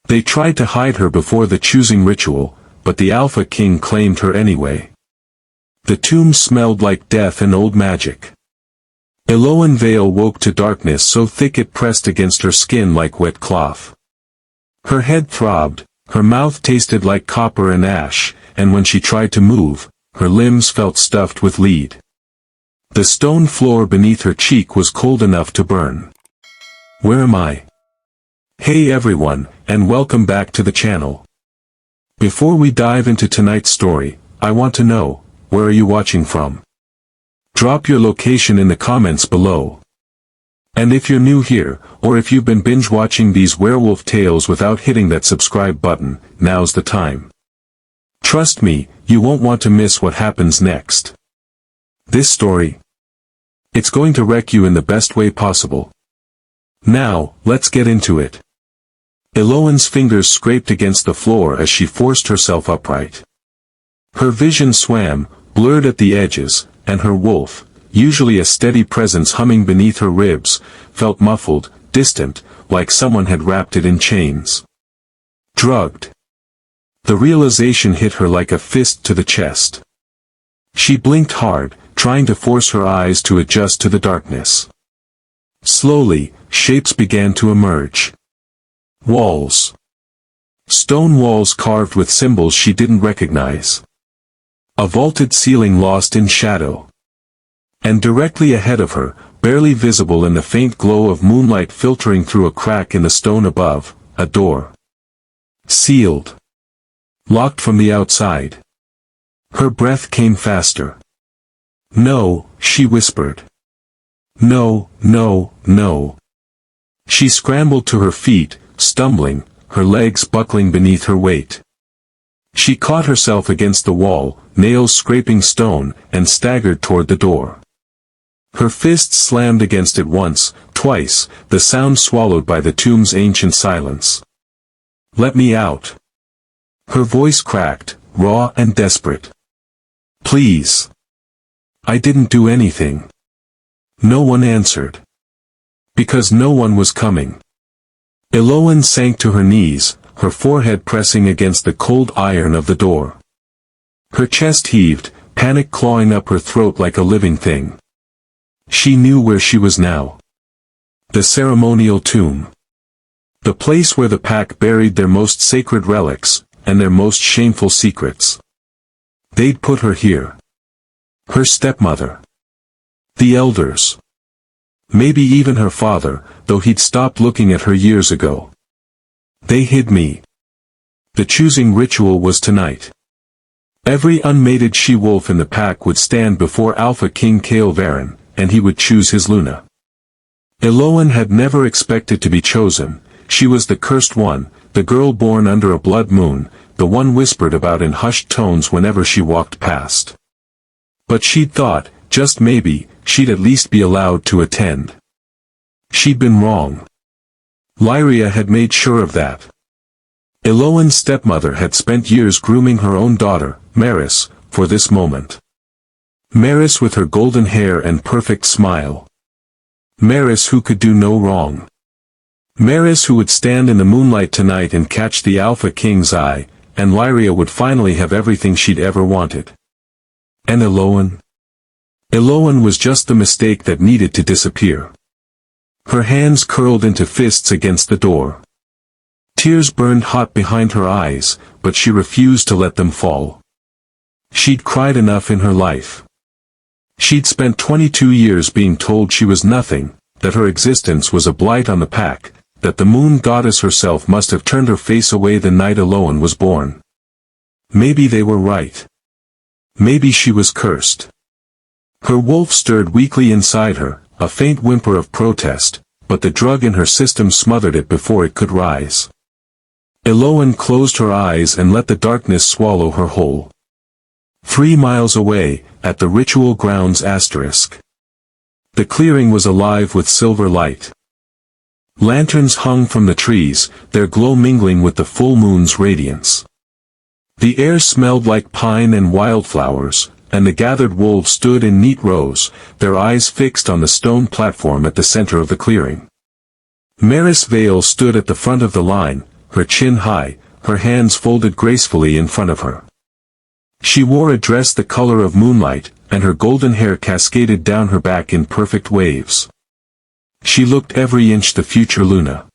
They tried to hide her before the choosing ritual, but the Alpha King claimed her anyway. The tomb smelled like death and old magic. Eloan Vale woke to darkness so thick it pressed against her skin like wet cloth. Her head throbbed, her mouth tasted like copper and ash, and when she tried to move, her limbs felt stuffed with lead. The stone floor beneath her cheek was cold enough to burn. Where am I? Hey everyone, and welcome back to the channel. Before we dive into tonight's story, I want to know, where are you watching from? Drop your location in the comments below. And if you're new here, or if you've been binge watching these werewolf tales without hitting that subscribe button, now's the time. Trust me, you won't want to miss what happens next. This story, it's going to wreck you in the best way possible. Now, let's get into it. Eloan's fingers scraped against the floor as she forced herself upright. Her vision swam, blurred at the edges, and her wolf, usually a steady presence humming beneath her ribs, felt muffled, distant, like someone had wrapped it in chains. Drugged. The realization hit her like a fist to the chest. She blinked hard, trying to force her eyes to adjust to the darkness. Slowly, shapes began to emerge. Walls. Stone walls carved with symbols she didn't recognize. A vaulted ceiling lost in shadow. And directly ahead of her, barely visible in the faint glow of moonlight filtering through a crack in the stone above, a door. Sealed. Locked from the outside. Her breath came faster. No, she whispered. No, no, no. She scrambled to her feet, stumbling, her legs buckling beneath her weight. She caught herself against the wall, nails scraping stone, and staggered toward the door. Her fists slammed against it once, twice, the sound swallowed by the tomb's ancient silence. Let me out. Her voice cracked, raw and desperate. Please. I didn't do anything. No one answered. Because no one was coming. Eloan sank to her knees, her forehead pressing against the cold iron of the door. Her chest heaved, panic clawing up her throat like a living thing. She knew where she was now. The ceremonial tomb. The place where the pack buried their most sacred relics, and their most shameful secrets. They'd put her here. Her stepmother. The elders. Maybe even her father, though he'd stopped looking at her years ago. They hid me. The choosing ritual was tonight. Every unmated she-wolf in the pack would stand before Alpha King Kael'Varen, and he would choose his Luna. Eloan had never expected to be chosen. She was the cursed one, the girl born under a blood moon, the one whispered about in hushed tones whenever she walked past. But she'd thought, just maybe, she'd at least be allowed to attend. She'd been wrong. Lyria had made sure of that. Eloan's stepmother had spent years grooming her own daughter, Maris, for this moment. Maris with her golden hair and perfect smile. Maris who could do no wrong. Maris who would stand in the moonlight tonight and catch the Alpha King's eye, and Lyria would finally have everything she'd ever wanted. And Eloan? Eloan was just the mistake that needed to disappear. Her hands curled into fists against the door. Tears burned hot behind her eyes, but she refused to let them fall. She'd cried enough in her life. She'd spent 22 years being told she was nothing, that her existence was a blight on the pack, that the moon goddess herself must have turned her face away the night Eloan was born. Maybe they were right. Maybe she was cursed. Her wolf stirred weakly inside her, a faint whimper of protest, but the drug in her system smothered it before it could rise. Eloan closed her eyes and let the darkness swallow her whole. 3 miles away, at the ritual grounds asterisk. The clearing was alive with silver light. Lanterns hung from the trees, their glow mingling with the full moon's radiance. The air smelled like pine and wildflowers, and the gathered wolves stood in neat rows, their eyes fixed on the stone platform at the center of the clearing. Maris Vale stood at the front of the line, her chin high, her hands folded gracefully in front of her. She wore a dress the color of moonlight, and her golden hair cascaded down her back in perfect waves. She looked every inch the future Luna.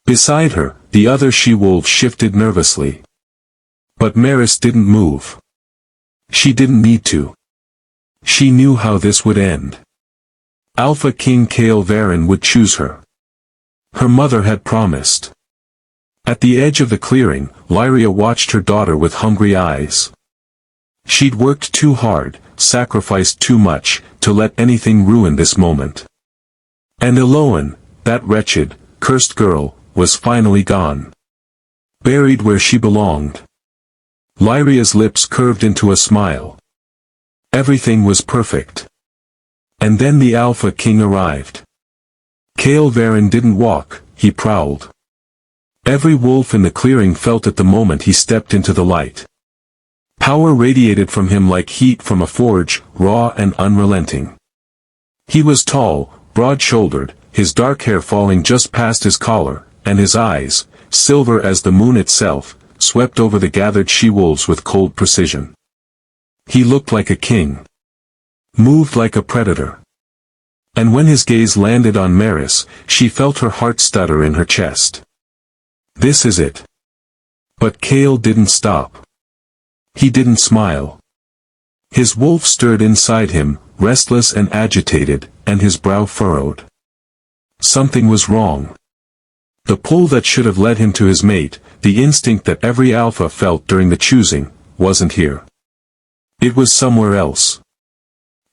Beside her, the other she-wolves shifted nervously. But Maris didn't move. She didn't need to. She knew how this would end. Alpha King Kael Varen would choose her. Her mother had promised. At the edge of the clearing, Lyria watched her daughter with hungry eyes. She'd worked too hard, sacrificed too much, to let anything ruin this moment. And Eloan, that wretched, cursed girl, was finally gone. Buried where she belonged. Lyria's lips curved into a smile. Everything was perfect. And then the Alpha King arrived. Kael Varen didn't walk, he prowled. Every wolf in the clearing felt it the moment he stepped into the light. Power radiated from him like heat from a forge, raw and unrelenting. He was tall, broad-shouldered, his dark hair falling just past his collar, and his eyes, silver as the moon itself, swept over the gathered she-wolves with cold precision. He looked like a king. Moved like a predator. And when his gaze landed on Maris, she felt her heart stutter in her chest. This is it. But Kael didn't stop. He didn't smile. His wolf stirred inside him, restless and agitated, and his brow furrowed. Something was wrong. The pull that should have led him to his mate, the instinct that every alpha felt during the choosing, wasn't here. It was somewhere else.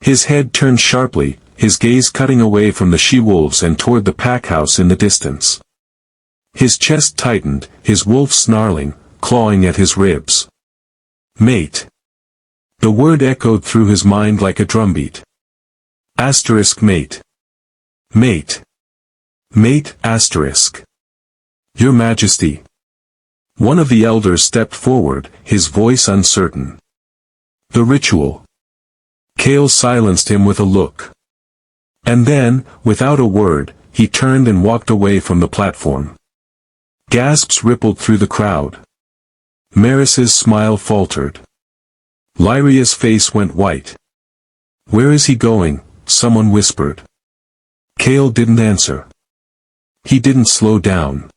His head turned sharply, his gaze cutting away from the she-wolves and toward the packhouse in the distance. His chest tightened, his wolf snarling, clawing at his ribs. Mate. The word echoed through his mind like a drumbeat. Asterisk mate. Mate. Mate asterisk. Your Majesty. One of the elders stepped forward, his voice uncertain. The ritual. Kael silenced him with a look. And then, without a word, he turned and walked away from the platform. Gasps rippled through the crowd. Maris's smile faltered. Lyria's face went white. Where is he going? Someone whispered. Kael didn't answer. He didn't slow down.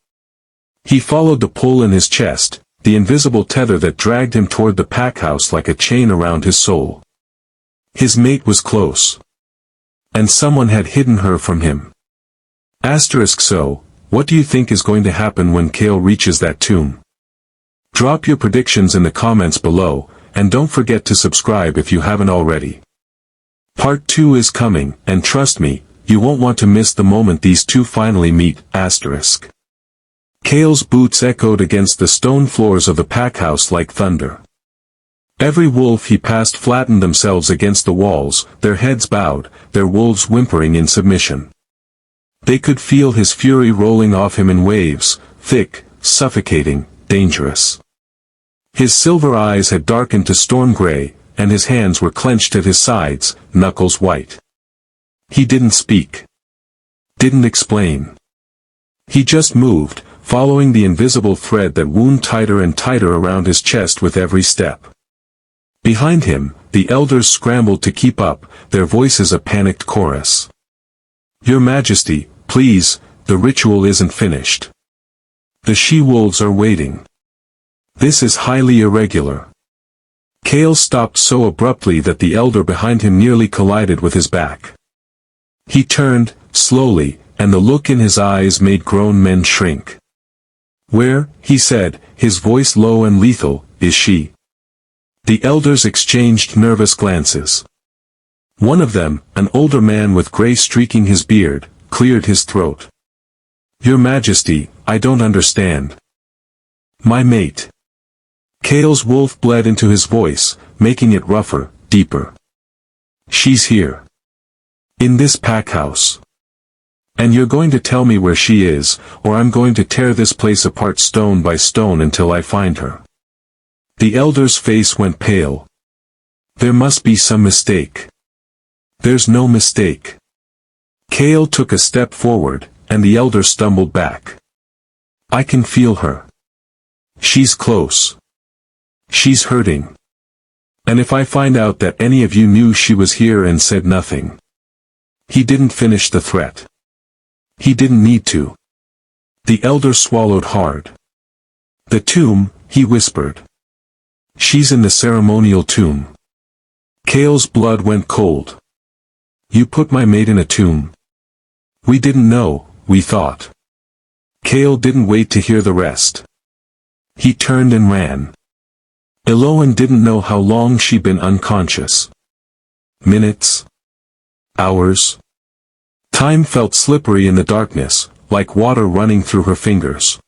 He followed the pull in his chest, the invisible tether that dragged him toward the packhouse like a chain around his soul. His mate was close. And someone had hidden her from him. So, what do you think is going to happen when Kael reaches that tomb? Drop your predictions in the comments below, and don't forget to subscribe if you haven't already. Part 2 is coming, and trust me, you won't want to miss the moment these two finally meet. Kael's boots echoed against the stone floors of the packhouse like thunder. Every wolf he passed flattened themselves against the walls, their heads bowed, their wolves whimpering in submission. They could feel his fury rolling off him in waves, thick, suffocating, dangerous. His silver eyes had darkened to storm gray, and his hands were clenched at his sides, knuckles white. He didn't speak. Didn't explain. He just moved, following the invisible thread that wound tighter and tighter around his chest with every step. Behind him, the elders scrambled to keep up, their voices a panicked chorus. Your Majesty, please, the ritual isn't finished. The she-wolves are waiting. This is highly irregular. Kael stopped so abruptly that the elder behind him nearly collided with his back. He turned, slowly, and the look in his eyes made grown men shrink. Where, he said, his voice low and lethal, is she? The elders exchanged nervous glances. One of them, an older man with gray streaking his beard, cleared his throat. Your Majesty, I don't understand. My mate. Kael's wolf bled into his voice, making it rougher, deeper. She's here. In this packhouse. And you're going to tell me where she is, or I'm going to tear this place apart stone by stone until I find her. The elder's face went pale. There must be some mistake. There's no mistake. Kael took a step forward, and the elder stumbled back. I can feel her. She's close. She's hurting. And if I find out that any of you knew she was here and said nothing. He didn't finish the threat. He didn't need to. The elder swallowed hard. The tomb, he whispered. She's in the ceremonial tomb. Cale's blood went cold. You put my mate in a tomb. We didn't know, we thought. Cale didn't wait to hear the rest. He turned and ran. Eloan didn't know how long she'd been unconscious. Minutes? Hours? Time felt slippery in the darkness, like water running through her fingers.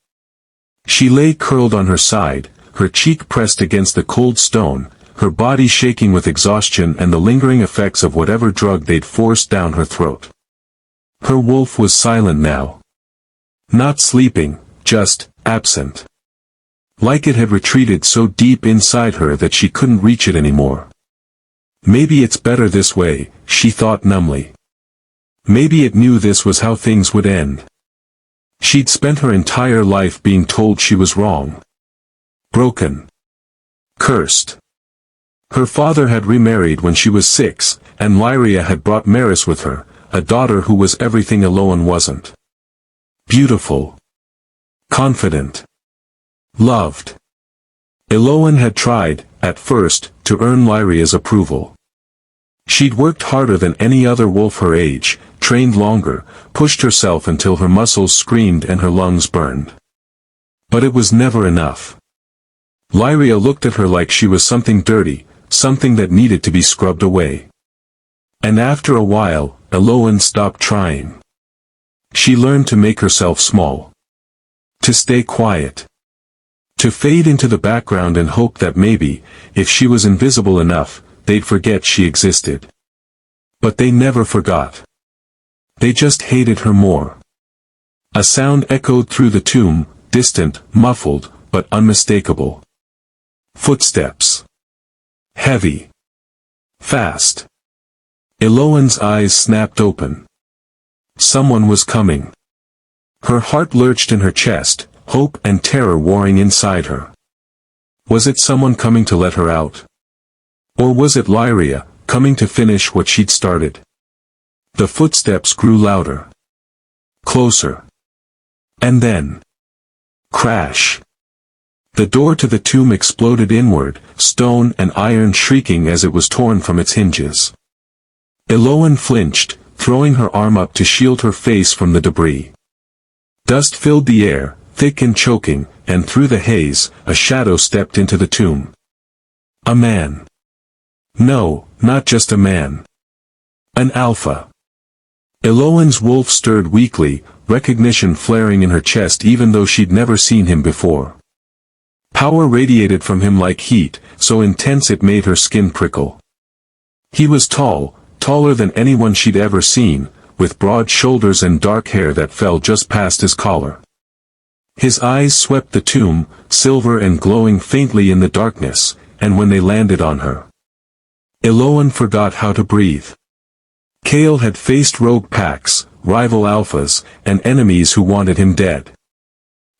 She lay curled on her side, her cheek pressed against the cold stone, her body shaking with exhaustion and the lingering effects of whatever drug they'd forced down her throat. Her wolf was silent now. Not sleeping, just absent. Like it had retreated so deep inside her that she couldn't reach it anymore. Maybe it's better this way, she thought numbly. Maybe it knew this was how things would end. She'd spent her entire life being told she was wrong. Broken. Cursed. Her father had remarried when she was 6, and Lyria had brought Maris with her, a daughter who was everything Eloan wasn't. Beautiful. Confident. Loved. Eloan had tried, at first, to earn Lyria's approval. She'd worked harder than any other wolf her age, trained longer, pushed herself until her muscles screamed and her lungs burned. But it was never enough. Lyria looked at her like she was something dirty, something that needed to be scrubbed away. And after a while, Eloan stopped trying. She learned to make herself small. To stay quiet. To fade into the background and hope that maybe, if she was invisible enough, they'd forget she existed. But they never forgot. They just hated her more. A sound echoed through the tomb, distant, muffled, but unmistakable. Footsteps. Heavy. Fast. Eloan's eyes snapped open. Someone was coming. Her heart lurched in her chest, hope and terror warring inside her. Was it someone coming to let her out? Or was it Lyria, coming to finish what she'd started? The footsteps grew louder. Closer. And then. Crash. The door to the tomb exploded inward, stone and iron shrieking as it was torn from its hinges. Eloan flinched, throwing her arm up to shield her face from the debris. Dust filled the air, thick and choking, and through the haze, a shadow stepped into the tomb. A man. No, not just a man. An alpha. Eloan's wolf stirred weakly, recognition flaring in her chest even though she'd never seen him before. Power radiated from him like heat, so intense it made her skin prickle. He was tall, taller than anyone she'd ever seen, with broad shoulders and dark hair that fell just past his collar. His eyes swept the tomb, silver and glowing faintly in the darkness, and when they landed on her, Eloan forgot how to breathe. Cale had faced rogue packs, rival alphas, and enemies who wanted him dead.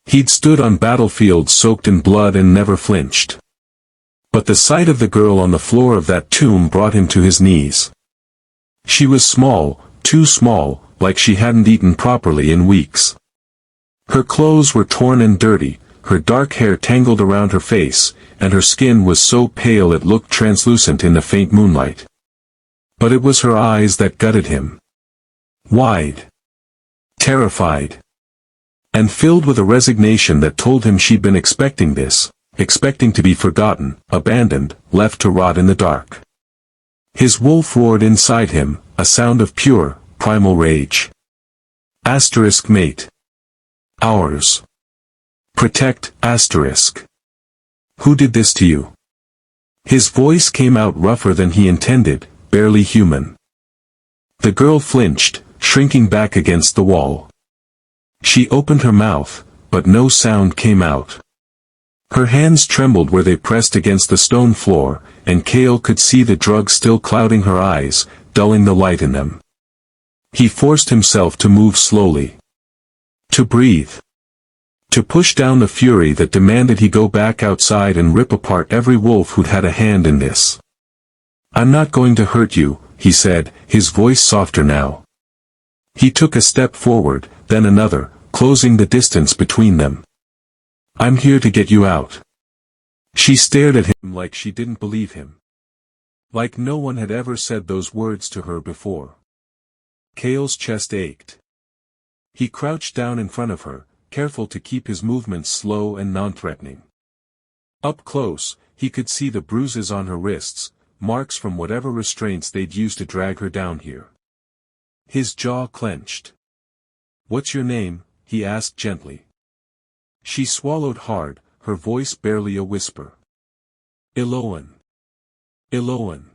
He'd stood on battlefields soaked in blood and never flinched. But the sight of the girl on the floor of that tomb brought him to his knees. She was small, too small, like she hadn't eaten properly in weeks. Her clothes were torn and dirty, her dark hair tangled around her face, and her skin was so pale it looked translucent in the faint moonlight. But it was her eyes that gutted him. Wide. Terrified. And filled with a resignation that told him she'd been expecting this, expecting to be forgotten, abandoned, left to rot in the dark. His wolf roared inside him, a sound of pure, primal rage. Asterisk mate. Ours. Protect, asterisk. Who did this to you? His voice came out rougher than he intended, barely human. The girl flinched, shrinking back against the wall. She opened her mouth, but no sound came out. Her hands trembled where they pressed against the stone floor, and Cale could see the drug still clouding her eyes, dulling the light in them. He forced himself to move slowly. To breathe. To push down the fury that demanded he go back outside and rip apart every wolf who'd had a hand in this. "I'm not going to hurt you," he said, his voice softer now. He took a step forward, then another, closing the distance between them. "I'm here to get you out." She stared at him like she didn't believe him. Like no one had ever said those words to her before. Cale's chest ached. He crouched down in front of her, careful to keep his movements slow and non-threatening. Up close, he could see the bruises on her wrists, marks from whatever restraints they'd used to drag her down here. His jaw clenched. "What's your name?" he asked gently. She swallowed hard, her voice barely a whisper. "Eloan. Eloan."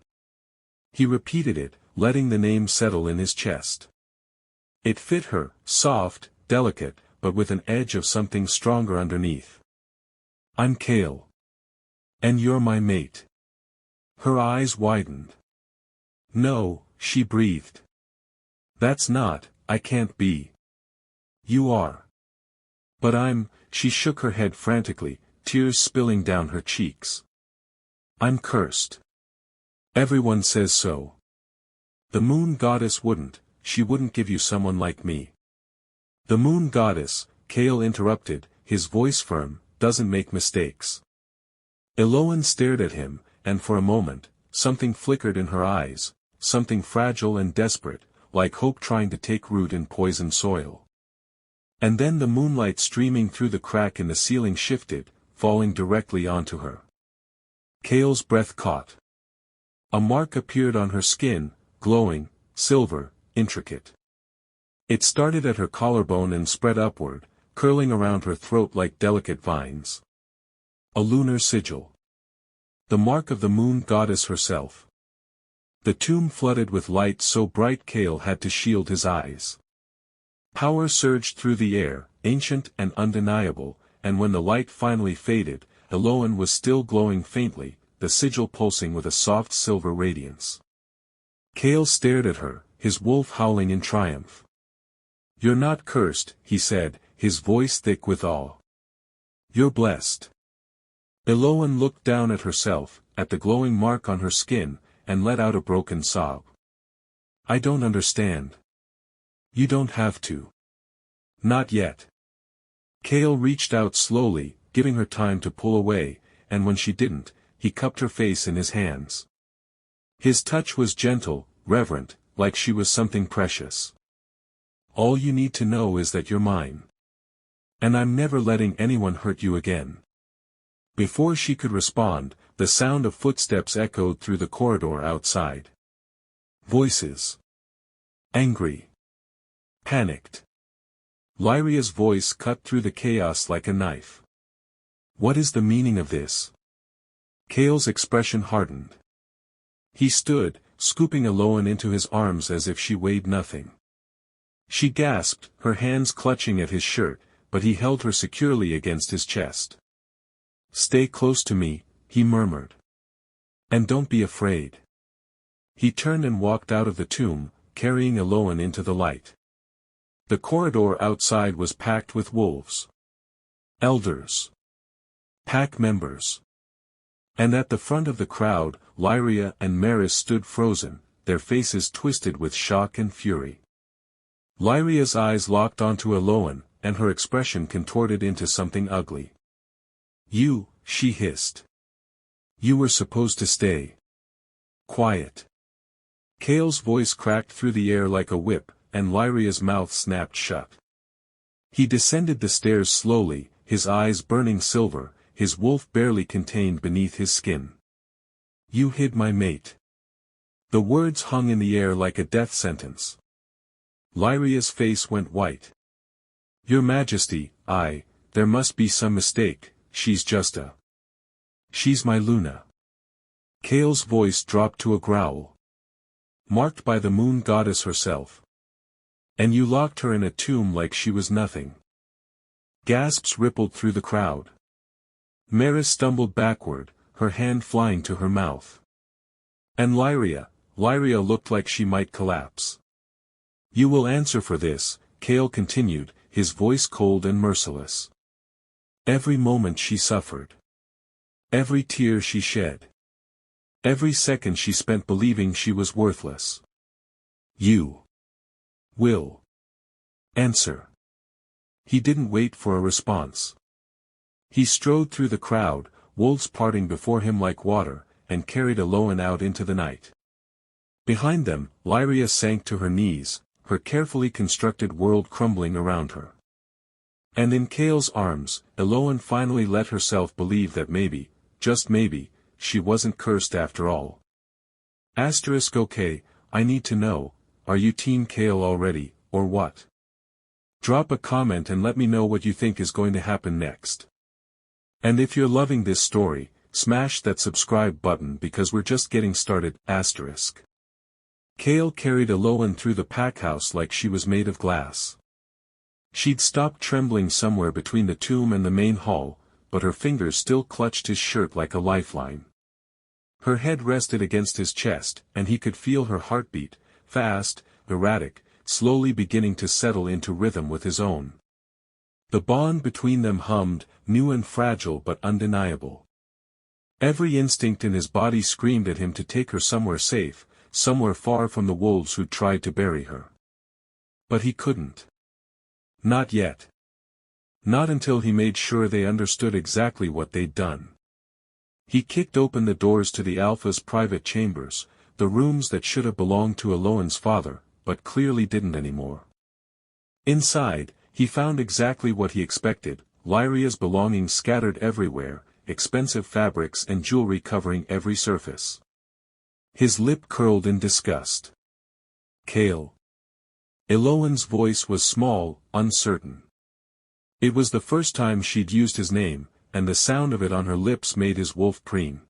He repeated it, letting the name settle in his chest. It fit her, soft, delicate, but with an edge of something stronger underneath. "I'm Cale. And you're my mate." Her eyes widened. "No," she breathed. "That's not, I can't be." "You are." "But she shook her head frantically, tears spilling down her cheeks. "I'm cursed. Everyone says so. The moon goddess she wouldn't give you someone like me." "The moon goddess," Cale interrupted, his voice firm, "doesn't make mistakes." Eloan stared at him, and for a moment, something flickered in her eyes, something fragile and desperate, like hope trying to take root in poisoned soil. And then the moonlight streaming through the crack in the ceiling shifted, falling directly onto her. Cale's breath caught. A mark appeared on her skin, glowing, silver, intricate. It started at her collarbone and spread upward, curling around her throat like delicate vines. A lunar sigil. The mark of the moon goddess herself. The tomb flooded with light so bright Cale had to shield his eyes. Power surged through the air, ancient and undeniable, and when the light finally faded, Eloan was still glowing faintly, the sigil pulsing with a soft silver radiance. Cale stared at her, his wolf howling in triumph. "You're not cursed," he said, his voice thick with awe. "You're blessed." Eloan looked down at herself, at the glowing mark on her skin, and let out a broken sob. "I don't understand." "You don't have to. Not yet." Cale reached out slowly, giving her time to pull away, and when she didn't, he cupped her face in his hands. His touch was gentle, reverent, like she was something precious. "All you need to know is that you're mine. And I'm never letting anyone hurt you again." Before she could respond, the sound of footsteps echoed through the corridor outside. Voices. Angry. Panicked. Lyria's voice cut through the chaos like a knife. "What is the meaning of this?" Cale's expression hardened. He stood, scooping Eloan into his arms as if she weighed nothing. She gasped, her hands clutching at his shirt, but he held her securely against his chest. "Stay close to me," he murmured. "And don't be afraid." He turned and walked out of the tomb, carrying Eloan into the light. The corridor outside was packed with wolves. Elders. Pack members. And at the front of the crowd, Lyria and Maris stood frozen, their faces twisted with shock and fury. Lyria's eyes locked onto Eloan, and her expression contorted into something ugly. "You," she hissed. "You were supposed to stay. Quiet." Cale's voice cracked through the air like a whip, and Lyria's mouth snapped shut. He descended the stairs slowly, his eyes burning silver, his wolf barely contained beneath his skin. "You hid my mate." The words hung in the air like a death sentence. Lyria's face went white. "Your Majesty, there must be some mistake, she's my Luna." Cale's voice dropped to a growl. "Marked by the moon goddess herself. And you locked her in a tomb like she was nothing." Gasps rippled through the crowd. Maris stumbled backward, her hand flying to her mouth. And Lyria looked like she might collapse. "You will answer for this," Cale continued, his voice cold and merciless. Every moment she suffered. Every tear she shed. Every second she spent believing she was worthless. You will answer. He didn't wait for a response. He strode through the crowd, wolves parting before him like water, and carried Eloan out into the night. Behind them, Lyria sank to her knees, her carefully constructed world crumbling around her. And in Chaol's arms, Eloan finally let herself believe that maybe, just maybe, she wasn't cursed after all. OK, I need to know, are you Team Chaol already, or what? Drop a comment and let me know what you think is going to happen next. And if you're loving this story, smash that subscribe button because we're just getting started. Chaol carried Eloan through the pack house like she was made of glass. She'd stopped trembling somewhere between the tomb and the main hall, but her fingers still clutched his shirt like a lifeline. Her head rested against his chest, and he could feel her heartbeat, fast, erratic, slowly beginning to settle into rhythm with his own. The bond between them hummed, new and fragile but undeniable. Every instinct in his body screamed at him to take her somewhere safe, somewhere far from the wolves who tried to bury her. But he couldn't. Not yet. Not until he made sure they understood exactly what they'd done. He kicked open the doors to the Alpha's private chambers, the rooms that should have belonged to Eloan's father, but clearly didn't anymore. Inside, he found exactly what he expected, Lyria's belongings scattered everywhere, expensive fabrics and jewelry covering every surface. His lip curled in disgust. Chaol. Eloan's voice was small, uncertain. It was the first time she'd used his name, and the sound of it on her lips made his wolf preen.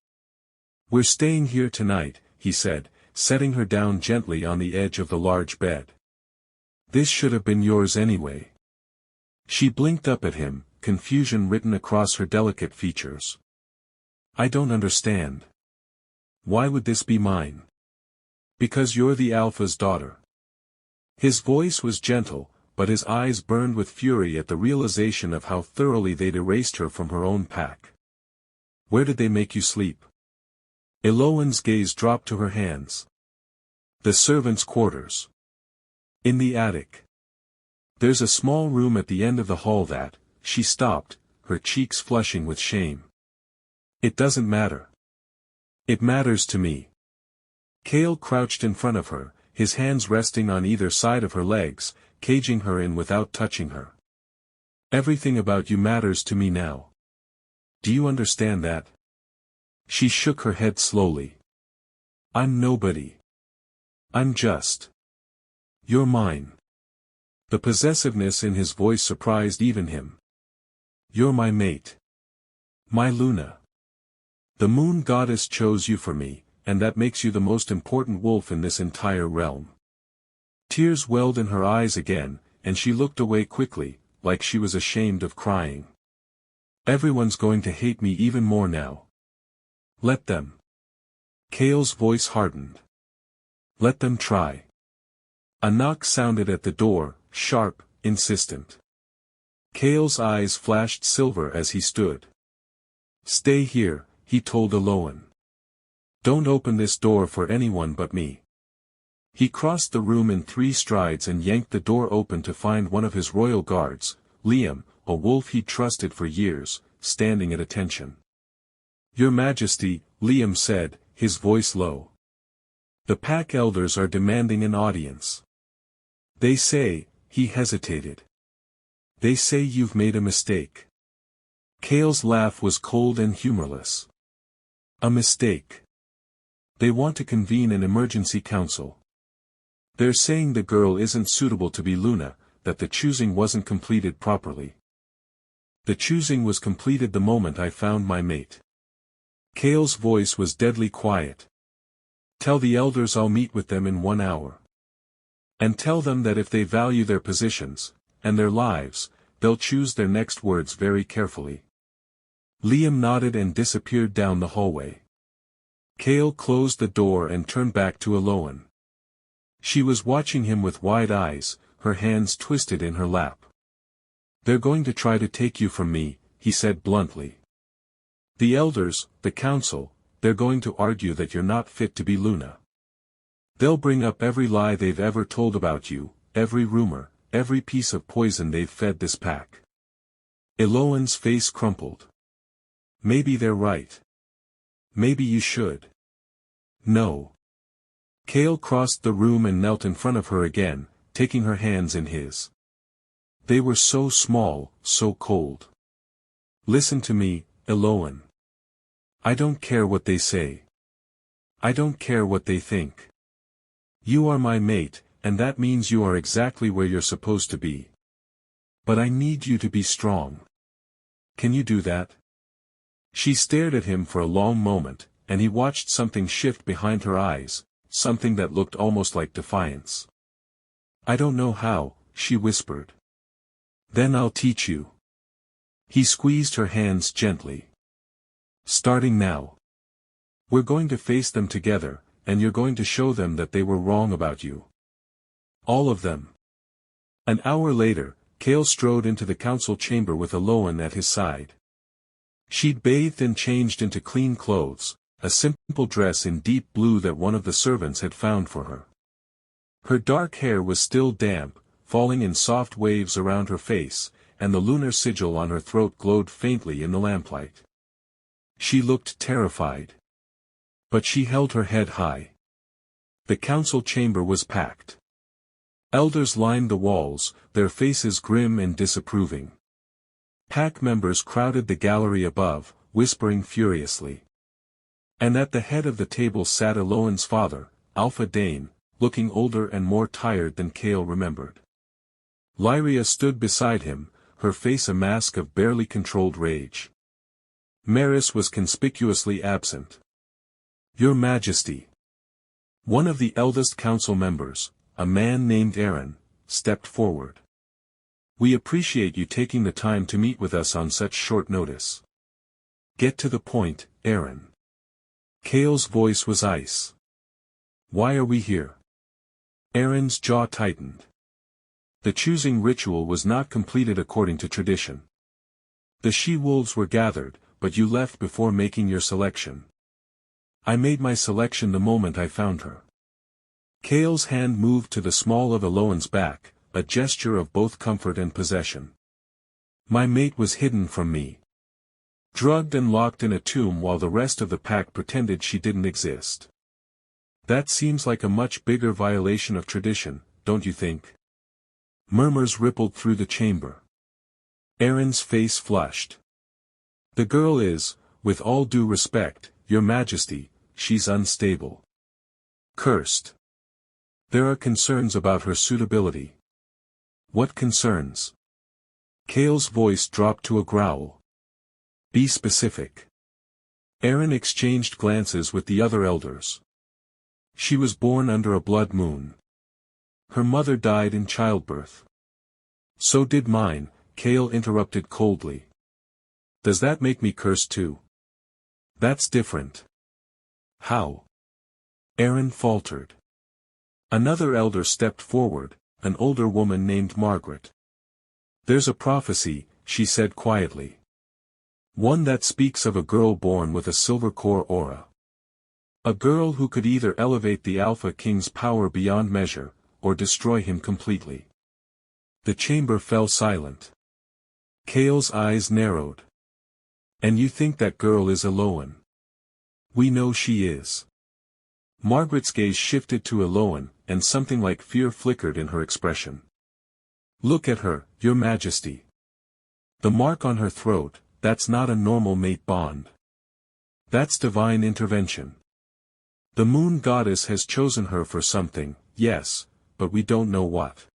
We're staying here tonight, he said, setting her down gently on the edge of the large bed. This should have been yours anyway. She blinked up at him, confusion written across her delicate features. I don't understand. Why would this be mine? Because you're the Alpha's daughter. His voice was gentle, but his eyes burned with fury at the realization of how thoroughly they'd erased her from her own pack. Where did they make you sleep? Eloan's gaze dropped to her hands. The servants' quarters. In the attic. There's a small room at the end of the hall that, she stopped, her cheeks flushing with shame. It doesn't matter. It matters to me. Chaol crouched in front of her, his hands resting on either side of her legs, caging her in without touching her. Everything about you matters to me now. Do you understand that? She shook her head slowly. I'm nobody. I'm just. You're mine. The possessiveness in his voice surprised even him. You're my mate. My Luna. The moon goddess chose you for me, and that makes you the most important wolf in this entire realm. Tears welled in her eyes again, and she looked away quickly, like she was ashamed of crying. Everyone's going to hate me even more now. Let them. Chaol's voice hardened. Let them try. A knock sounded at the door, sharp, insistent. Chaol's eyes flashed silver as he stood. Stay here, he told Eloan. Don't open this door for anyone but me. He crossed the room in 3 strides and yanked the door open to find one of his royal guards, Liam, a wolf he'd trusted for years, standing at attention. Your Majesty, Liam said, his voice low. The pack elders are demanding an audience. They say, he hesitated. They say you've made a mistake. Chaol's laugh was cold and humorless. A mistake. They want to convene an emergency council. They're saying the girl isn't suitable to be Luna, that the choosing wasn't completed properly. The choosing was completed the moment I found my mate. Chaol's voice was deadly quiet. Tell the elders I'll meet with them in 1 hour. And tell them that if they value their positions, and their lives, they'll choose their next words very carefully. Liam nodded and disappeared down the hallway. Chaol closed the door and turned back to Eloan. She was watching him with wide eyes, her hands twisted in her lap. They're going to try to take you from me, he said bluntly. The elders, the council, they're going to argue that you're not fit to be Luna. They'll bring up every lie they've ever told about you, every rumor, every piece of poison they've fed this pack. Eloan's face crumpled. Maybe they're right. Maybe you should. No. Cale crossed the room and knelt in front of her again, taking her hands in his. They were so small, so cold. Listen to me, Eloan. I don't care what they say. I don't care what they think. You are my mate, and that means you are exactly where you're supposed to be. But I need you to be strong. Can you do that? She stared at him for a long moment, and he watched something shift behind her eyes, something that looked almost like defiance. I don't know how, she whispered. Then I'll teach you. He squeezed her hands gently. Starting now. We're going to face them together, and you're going to show them that they were wrong about you. All of them. An hour later, Cale strode into the council chamber with Eloan at his side. She'd bathed and changed into clean clothes, a simple dress in deep blue that one of the servants had found for her. Her dark hair was still damp, falling in soft waves around her face, and the lunar sigil on her throat glowed faintly in the lamplight. She looked terrified. But she held her head high. The council chamber was packed. Elders lined the walls, their faces grim and disapproving. Pack members crowded the gallery above, whispering furiously. And at the head of the table sat Eloan's father, Alpha Dane, looking older and more tired than Cale remembered. Lyria stood beside him, her face a mask of barely controlled rage. Maris was conspicuously absent. Your Majesty. One of the eldest council members, a man named Aaron, stepped forward. We appreciate you taking the time to meet with us on such short notice. Get to the point, Aaron. Cale's voice was ice. Why are we here? Aaron's jaw tightened. The choosing ritual was not completed according to tradition. The she-wolves were gathered, but you left before making your selection. I made my selection the moment I found her. Cale's hand moved to the small of Eloan's back, a gesture of both comfort and possession. My mate was hidden from me. Drugged and locked in a tomb while the rest of the pack pretended she didn't exist. That seems like a much bigger violation of tradition, don't you think? Murmurs rippled through the chamber. Aaron's face flushed. The girl is, with all due respect, Your Majesty, she's unstable. Cursed. There are concerns about her suitability. What concerns? Cale's voice dropped to a growl. Be specific. Aaron exchanged glances with the other elders. She was born under a blood moon. Her mother died in childbirth. So did mine, Cale interrupted coldly. Does that make me cursed too? That's different. How? Aaron faltered. Another elder stepped forward, an older woman named Margaret. There's a prophecy, she said quietly. One that speaks of a girl born with a silver core aura. A girl who could either elevate the Alpha King's power beyond measure, or destroy him completely. The chamber fell silent. Cale's eyes narrowed. And you think that girl is Eloan? We know she is. Margaret's gaze shifted to Eloan, and something like fear flickered in her expression. Look at her, Your Majesty. The mark on her throat, that's not a normal mate bond. That's divine intervention. The moon goddess has chosen her for something, yes, but we don't know what.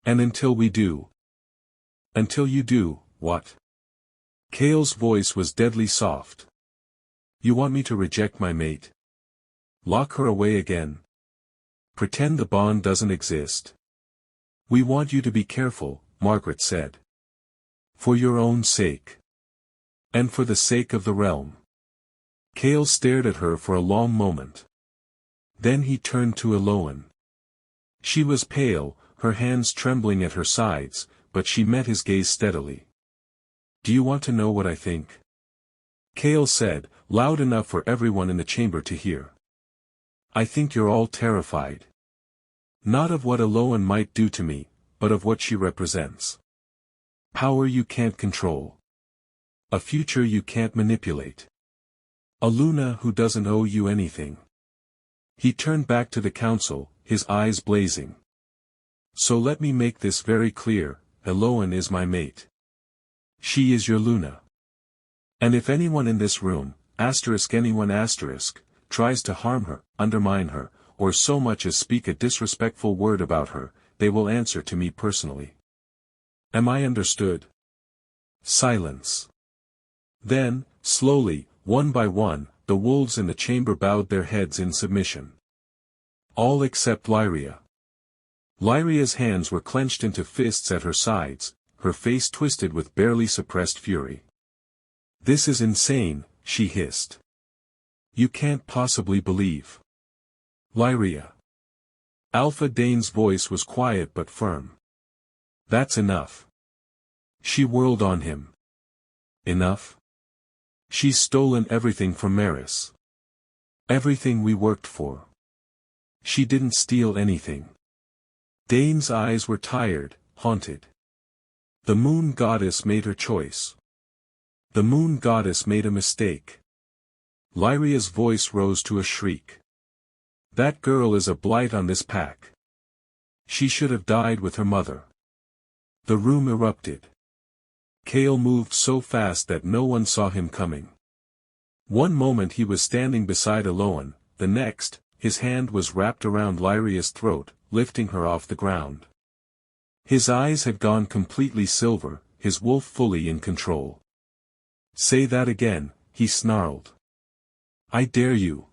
And until we do. Until you do, what? Cale's voice was deadly soft. You want me to reject my mate? Lock her away again? Pretend the bond doesn't exist? We want you to be careful, Margaret said. For your own sake. And for the sake of the realm. Cale stared at her for a long moment. Then he turned to Eloan. She was pale, her hands trembling at her sides, but she met his gaze steadily. Do you want to know what I think? Kale said, loud enough for everyone in the chamber to hear. I think you're all terrified. Not of what Eloan might do to me, but of what she represents. Power you can't control. A future you can't manipulate. A Luna who doesn't owe you anything. He turned back to the council, his eyes blazing. So let me make this very clear, Eloan is my mate. She is your Luna. And if anyone in this room, anyone tries to harm her, undermine her, or so much as speak a disrespectful word about her, they will answer to me personally. Am I understood? Silence. Then, slowly, one by one, the wolves in the chamber bowed their heads in submission. All except Lyria. Lyria's hands were clenched into fists at her sides, her face twisted with barely suppressed fury. This is insane, she hissed. You can't possibly believe. Lyria. Alpha Dane's voice was quiet but firm. That's enough. She whirled on him. Enough? She's stolen everything from Maris. Everything we worked for. She didn't steal anything. Dane's eyes were tired, haunted. The moon goddess made her choice. The moon goddess made a mistake. Lyria's voice rose to a shriek. That girl is a blight on this pack. She should have died with her mother. The room erupted. Kale moved so fast that no one saw him coming. One moment he was standing beside Eloan, the next, his hand was wrapped around Lyria's throat, lifting her off the ground. His eyes had gone completely silver, his wolf fully in control. Say that again, he snarled. I dare you.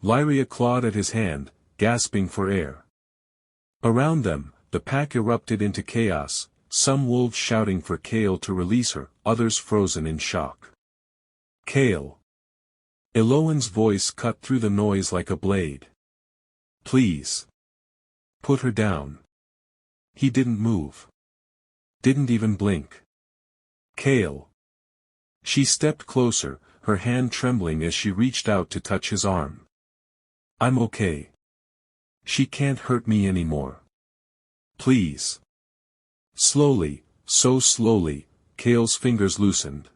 Lyria clawed at his hand, gasping for air. Around them, the pack erupted into chaos, some wolves shouting for Kale to release her, others frozen in shock. Kale. Eloan's voice cut through the noise like a blade. Please. Put her down. He didn't move. Didn't even blink. Kale. She stepped closer, her hand trembling as she reached out to touch his arm. I'm okay. She can't hurt me anymore. Please. Slowly, so slowly, Kale's fingers loosened.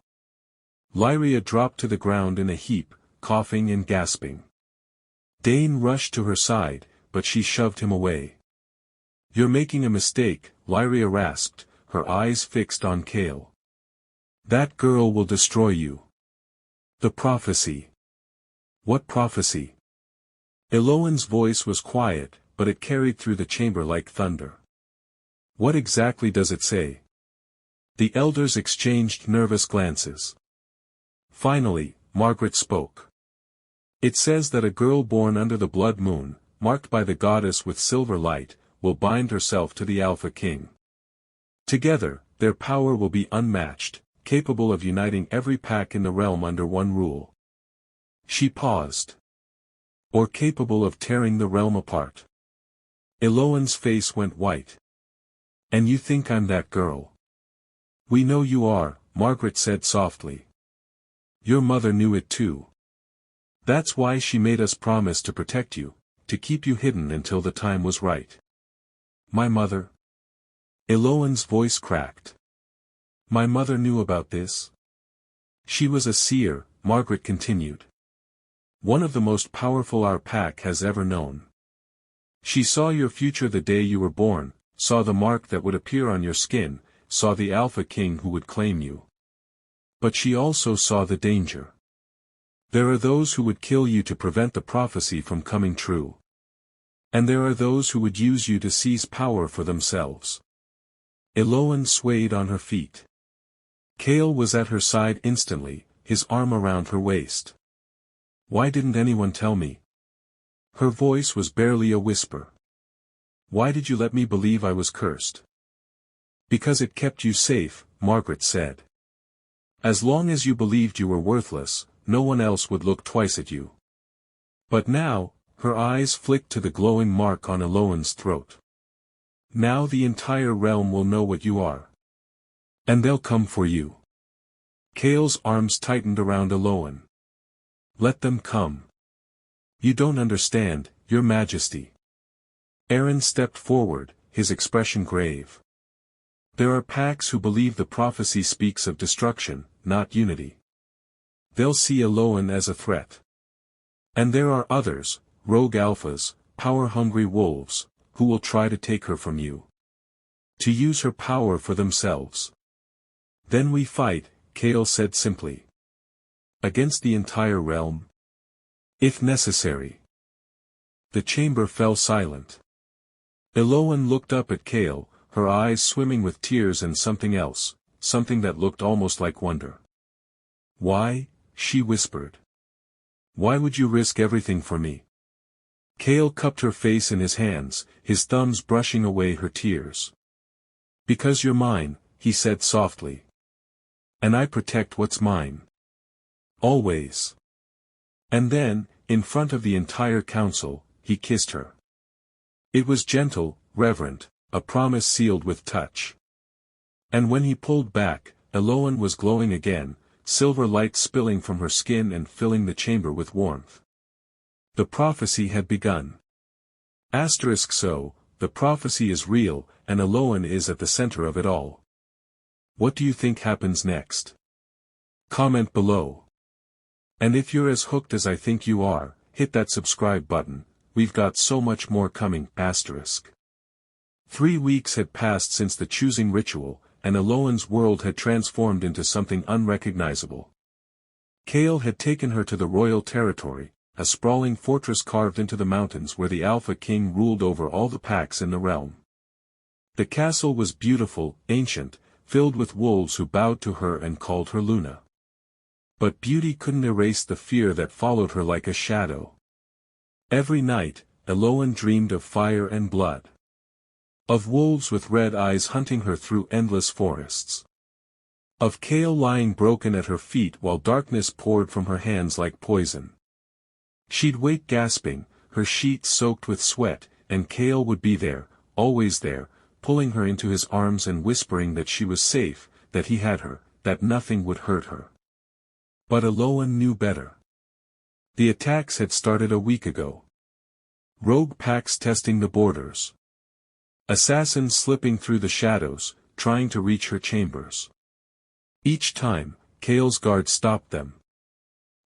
Lyria dropped to the ground in a heap, coughing and gasping. Dane rushed to her side, but she shoved him away. You're making a mistake, Lyria rasped, her eyes fixed on Kale. That girl will destroy you. The prophecy. What prophecy? Eloan's voice was quiet, but it carried through the chamber like thunder. What exactly does it say? The elders exchanged nervous glances. Finally, Margaret spoke. It says that a girl born under the blood moon, marked by the goddess with silver light, will bind herself to the Alpha King. Together, their power will be unmatched, capable of uniting every pack in the realm under one rule. She paused. Or capable of tearing the realm apart. Eloan's face went white. And you think I'm that girl? We know you are, Margaret said softly. Your mother knew it too. That's why she made us promise to protect you, to keep you hidden until the time was right. My mother? Eloan's voice cracked. My mother knew about this? She was a seer, Margaret continued. One of the most powerful our pack has ever known. She saw your future the day you were born, saw the mark that would appear on your skin, saw the Alpha King who would claim you. But she also saw the danger. There are those who would kill you to prevent the prophecy from coming true. And there are those who would use you to seize power for themselves. Eloan swayed on her feet. Kale was at her side instantly, his arm around her waist. Why didn't anyone tell me? Her voice was barely a whisper. Why did you let me believe I was cursed? Because it kept you safe, Margaret said. As long as you believed you were worthless, no one else would look twice at you. But now, her eyes flicked to the glowing mark on Eloan's throat. Now the entire realm will know what you are. And they'll come for you. Kale's arms tightened around Eloan. Let them come. You don't understand, Your Majesty. Aaron stepped forward, his expression grave. There are Pax who believe the prophecy speaks of destruction, not unity. They'll see Eloan as a threat. And there are others, rogue alphas, power-hungry wolves, who will try to take her from you. To use her power for themselves. Then we fight, Kale said simply. Against the entire realm? If necessary. The chamber fell silent. Eloan looked up at Kale, her eyes swimming with tears and something else, something that looked almost like wonder. Why? She whispered. Why would you risk everything for me? Kale cupped her face in his hands, his thumbs brushing away her tears. Because you're mine, he said softly. And I protect what's mine. Always. And then, in front of the entire council, he kissed her. It was gentle, reverent, a promise sealed with touch. And when he pulled back, Eloan was glowing again, silver light spilling from her skin and filling the chamber with warmth. The prophecy had begun. So, the prophecy is real, and Eloan is at the center of it all. What do you think happens next? Comment below. And if you're as hooked as I think you are, hit that subscribe button, we've got so much more coming. 3 weeks had passed since the choosing ritual, and Eloan's world had transformed into something unrecognizable. Kale had taken her to the royal territory, a sprawling fortress carved into the mountains where the Alpha King ruled over all the Pax in the realm. The castle was beautiful, ancient, filled with wolves who bowed to her and called her Luna. But beauty couldn't erase the fear that followed her like a shadow. Every night, Eloan dreamed of fire and blood. Of wolves with red eyes hunting her through endless forests. Of Kale lying broken at her feet while darkness poured from her hands like poison. She'd wake gasping, her sheets soaked with sweat, and Kale would be there, always there, pulling her into his arms and whispering that she was safe, that he had her, that nothing would hurt her. But Eloan knew better. The attacks had started a week ago. Rogue Pax testing the borders. Assassins slipping through the shadows, trying to reach her chambers. Each time, Kale's guard stopped them.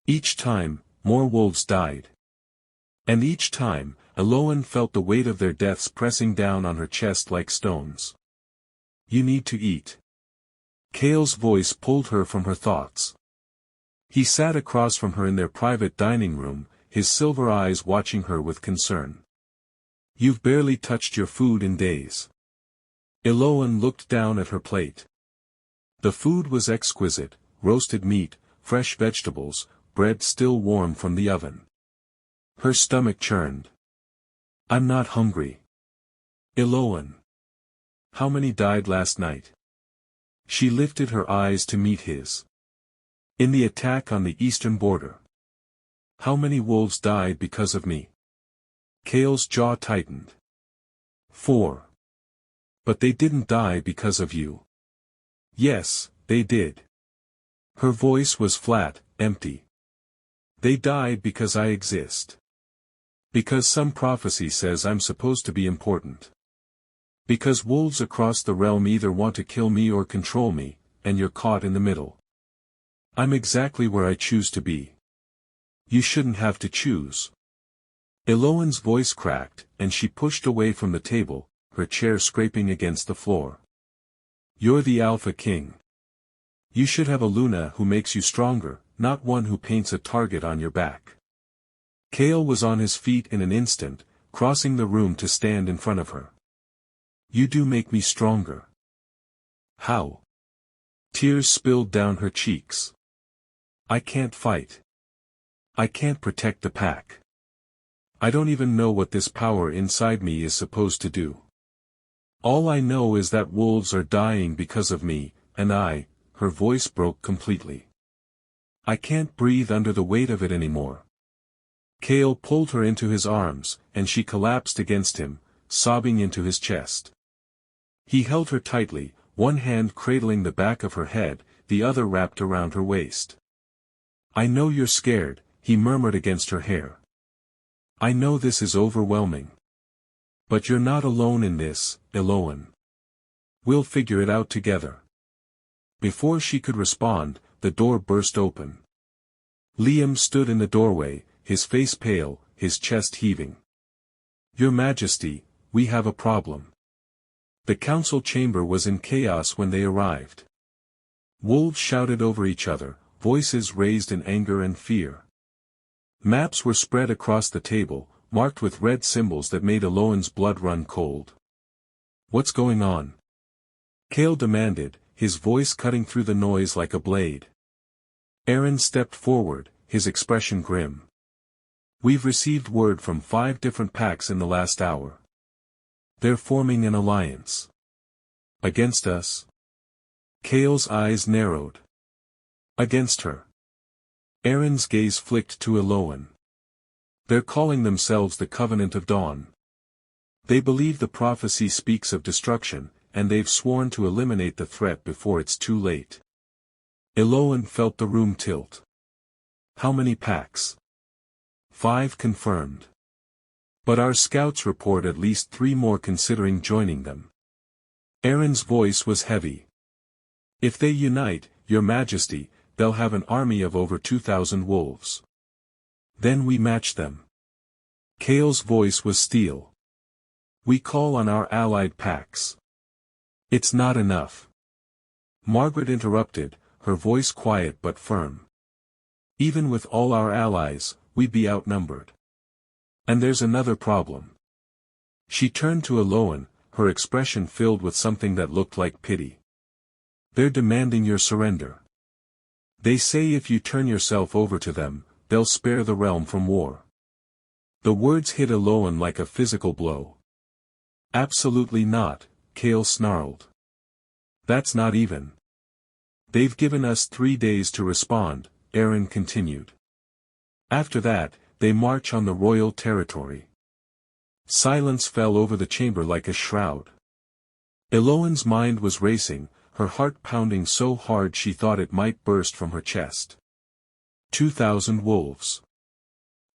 Each time, more wolves died. And each time, Eloan felt the weight of their deaths pressing down on her chest like stones. You need to eat. Kale's voice pulled her from her thoughts. He sat across from her in their private dining room, his silver eyes watching her with concern. You've barely touched your food in days. Eloan looked down at her plate. The food was exquisite, roasted meat, fresh vegetables, bread still warm from the oven. Her stomach churned. I'm not hungry. Eloan. How many died last night? She lifted her eyes to meet his. In the attack on the eastern border. How many wolves died because of me? Kale's jaw tightened. 4. But they didn't die because of you. Yes, they did. Her voice was flat, empty. They died because I exist. Because some prophecy says I'm supposed to be important. Because wolves across the realm either want to kill me or control me, and you're caught in the middle. I'm exactly where I choose to be. You shouldn't have to choose. Eloan's voice cracked, and she pushed away from the table, her chair scraping against the floor. You're the Alpha King. You should have a Luna who makes you stronger, not one who paints a target on your back. Kale was on his feet in an instant, crossing the room to stand in front of her. You do make me stronger. How? Tears spilled down her cheeks. I can't fight. I can't protect the pack. I don't even know what this power inside me is supposed to do. All I know is that wolves are dying because of me, and her voice broke completely. I can't breathe under the weight of it anymore. Kale pulled her into his arms, and she collapsed against him, sobbing into his chest. He held her tightly, one hand cradling the back of her head, the other wrapped around her waist. "I know you're scared," he murmured against her hair. "I know this is overwhelming. But you're not alone in this, Eloan. We'll figure it out together." Before she could respond, the door burst open. Liam stood in the doorway, his face pale, his chest heaving. "Your Majesty, we have a problem." The council chamber was in chaos when they arrived. Wolves shouted over each other, voices raised in anger and fear. Maps were spread across the table, marked with red symbols that made Eloan's blood run cold. "What's going on?" Cale demanded, his voice cutting through the noise like a blade. Aaron stepped forward, his expression grim. "We've received word from 5 different packs in the last hour. They're forming an alliance. Against us?" Cale's eyes narrowed. "Against her." Aaron's gaze flicked to Eloan. "They're calling themselves the Covenant of Dawn. They believe the prophecy speaks of destruction, and they've sworn to eliminate the threat before it's too late." Eloan felt the room tilt. "How many packs?" 5 confirmed. "But our scouts report at least 3 more considering joining them." Aaron's voice was heavy. "If they unite, Your Majesty, they'll have an army of over 2,000 wolves. Then we match them." Cale's voice was steel. "We call on our allied packs." "It's not enough." Margaret interrupted, her voice quiet but firm. "Even with all our allies, we'd be outnumbered. And there's another problem." She turned to Eloan, her expression filled with something that looked like pity. "They're demanding your surrender. They say if you turn yourself over to them, they'll spare the realm from war." The words hit Eloan like a physical blow. "Absolutely not," Cale snarled. "That's not even." "They've given us 3 days to respond," Aaron continued. "After that, they march on the royal territory." Silence fell over the chamber like a shroud. Eloan's mind was racing, her heart pounding so hard she thought it might burst from her chest. 2,000 wolves.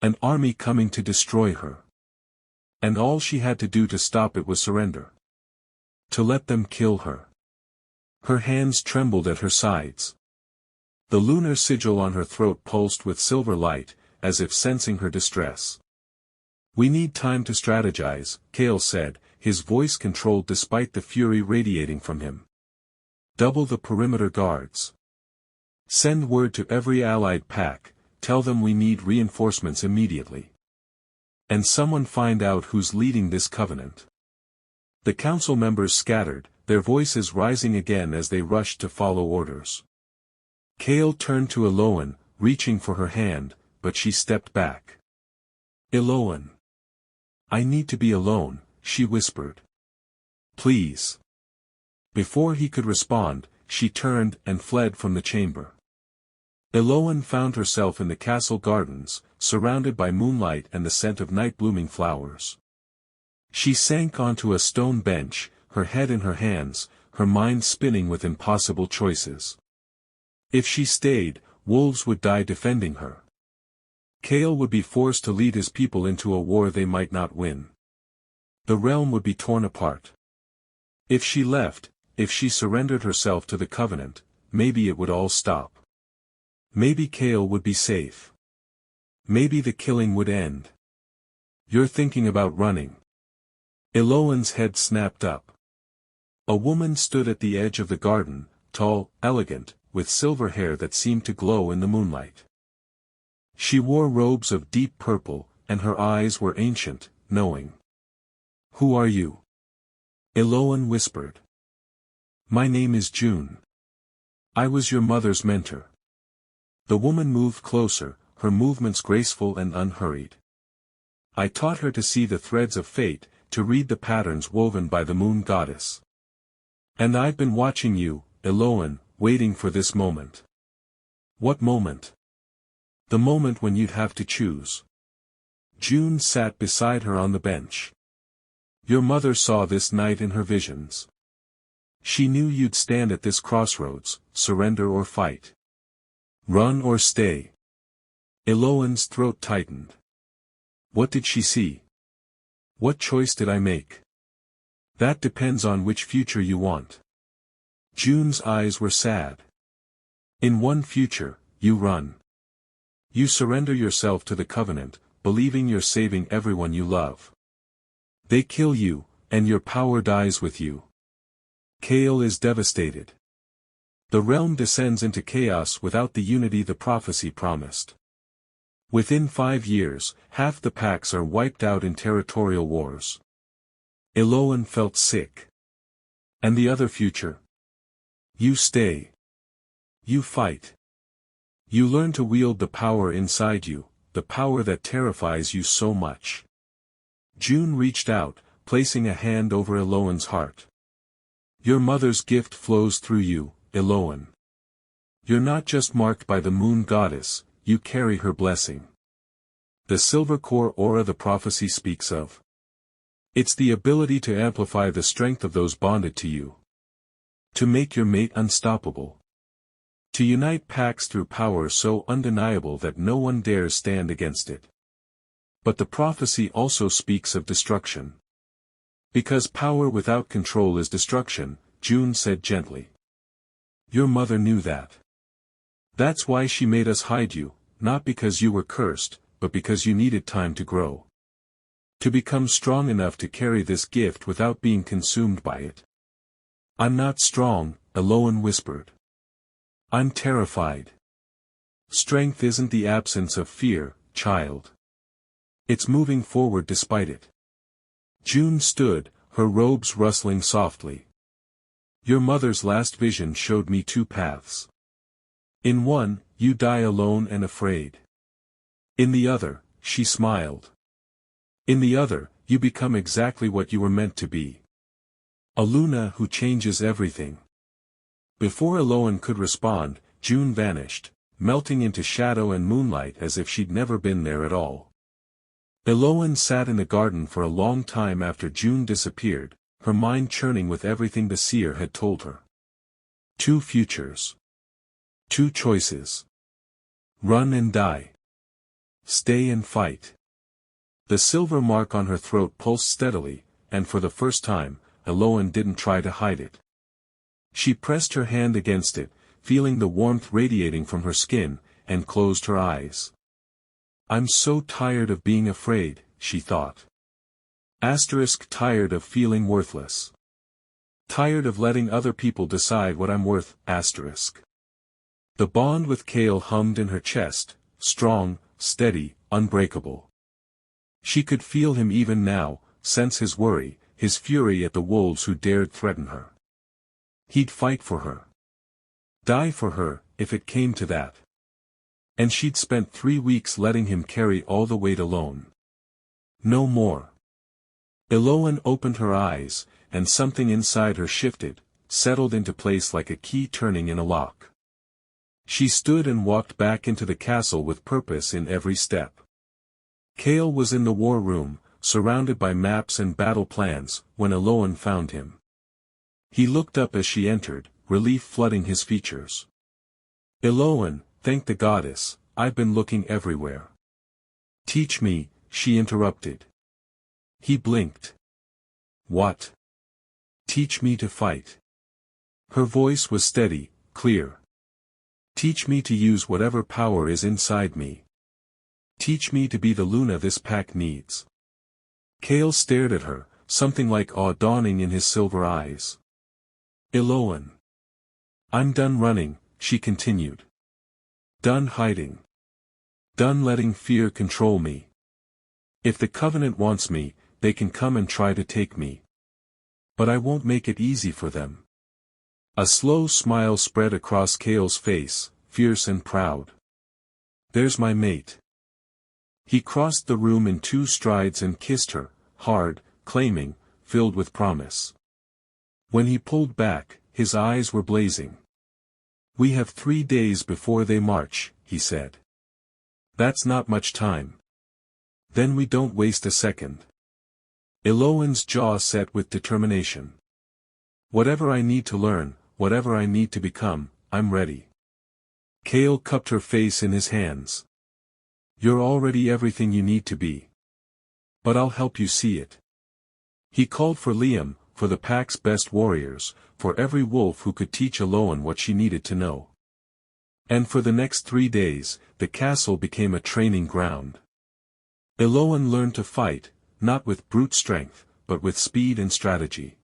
An army coming to destroy her. And all she had to do to stop it was surrender. To let them kill her. Her hands trembled at her sides. The lunar sigil on her throat pulsed with silver light, as if sensing her distress. "We need time to strategize," Cale said, his voice controlled despite the fury radiating from him. "Double the perimeter guards. Send word to every allied pack, tell them we need reinforcements immediately. And someone find out who's leading this covenant." The council members scattered, their voices rising again as they rushed to follow orders. Cale turned to Eloan, reaching for her hand, but she stepped back. "Eloan. I need to be alone," she whispered. "Please." Before he could respond, she turned and fled from the chamber. Eloan found herself in the castle gardens, surrounded by moonlight and the scent of night-blooming flowers. She sank onto a stone bench, her head in her hands, her mind spinning with impossible choices. If she stayed, wolves would die defending her. Cale would be forced to lead his people into a war they might not win. The realm would be torn apart. If she left, if she surrendered herself to the Covenant, maybe it would all stop. Maybe Cale would be safe. Maybe the killing would end. "You're thinking about running." Eloan's head snapped up. A woman stood at the edge of the garden, tall, elegant, with silver hair that seemed to glow in the moonlight. She wore robes of deep purple, and her eyes were ancient, knowing. "Who are you?" Eloan whispered. "My name is June. I was your mother's mentor." The woman moved closer, her movements graceful and unhurried. "I taught her to see the threads of fate, to read the patterns woven by the moon goddess. And I've been watching you, Eloan, waiting for this moment." "What moment?" "The moment when you'd have to choose." June sat beside her on the bench. "Your mother saw this night in her visions. She knew you'd stand at this crossroads, surrender or fight. Run or stay. Eloan's throat tightened. What did she see? What choice did I make? That depends on which future you want. June's eyes were sad. In one future, you run. You surrender yourself to the covenant, believing you're saving everyone you love. They kill you, and your power dies with you. Chaol is devastated. The realm descends into chaos without the unity the prophecy promised. Within 5 years, half the packs are wiped out in territorial wars. Eloan felt sick. And the other future? You stay. You fight. You learn to wield the power inside you, the power that terrifies you so much. June reached out, placing a hand over Eloan's heart. Your mother's gift flows through you, Eloan. You're not just marked by the moon goddess, you carry her blessing. The silver core aura the prophecy speaks of. It's the ability to amplify the strength of those bonded to you. To make your mate unstoppable. To unite packs through power so undeniable that no one dares stand against it. But the prophecy also speaks of destruction. Because power without control is destruction, June said gently. Your mother knew that. That's why she made us hide you, not because you were cursed, but because you needed time to grow. To become strong enough to carry this gift without being consumed by it. I'm not strong, Eloan whispered. I'm terrified. Strength isn't the absence of fear, child. It's moving forward despite it. June stood, her robes rustling softly. Your mother's last vision showed me 2 paths. In one, you die alone and afraid. In the other, she smiled. In the other, you become exactly what you were meant to be. A Luna who changes everything. Before Eloan could respond, June vanished, melting into shadow and moonlight as if she'd never been there at all. Eloan sat in the garden for a long time after June disappeared, her mind churning with everything the seer had told her. 2 futures. 2 choices. Run and die. Stay and fight. The silver mark on her throat pulsed steadily, and for the first time, Eloan didn't try to hide it. She pressed her hand against it, feeling the warmth radiating from her skin, and closed her eyes. I'm so tired of being afraid, she thought. Tired of feeling worthless. Tired of letting other people decide what I'm worth, The bond with Chaol hummed in her chest, strong, steady, unbreakable. She could feel him even now, sense his worry, his fury at the wolves who dared threaten her. He'd fight for her. Die for her, if it came to that. And she'd spent 3 weeks letting him carry all the weight alone. No more. Eloan opened her eyes, and something inside her shifted, settled into place like a key turning in a lock. She stood and walked back into the castle with purpose in every step. Chaol was in the war room, surrounded by maps and battle plans, when Eloan found him. He looked up as she entered, relief flooding his features. Eloan, thank the goddess, I've been looking everywhere. Teach me, she interrupted. He blinked. What? Teach me to fight. Her voice was steady, clear. Teach me to use whatever power is inside me. Teach me to be the Luna this pack needs. Chaol stared at her, something like awe dawning in his silver eyes. Eloan. I'm done running, she continued. Done hiding. Done letting fear control me. If the Covenant wants me, they can come and try to take me. But I won't make it easy for them. A slow smile spread across Chaol's face, fierce and proud. There's my mate. He crossed the room in 2 strides and kissed her, hard, claiming, filled with promise. When he pulled back, his eyes were blazing. We have 3 days before they march, he said. That's not much time. Then we don't waste a second. Eloan's jaw set with determination. Whatever I need to learn, whatever I need to become, I'm ready. Kale cupped her face in his hands. You're already everything you need to be. But I'll help you see it. He called for Liam, for the pack's best warriors, for every wolf who could teach Eloan what she needed to know. And for the next 3 days, the castle became a training ground. Eloan learned to fight, not with brute strength, but with speed and strategy.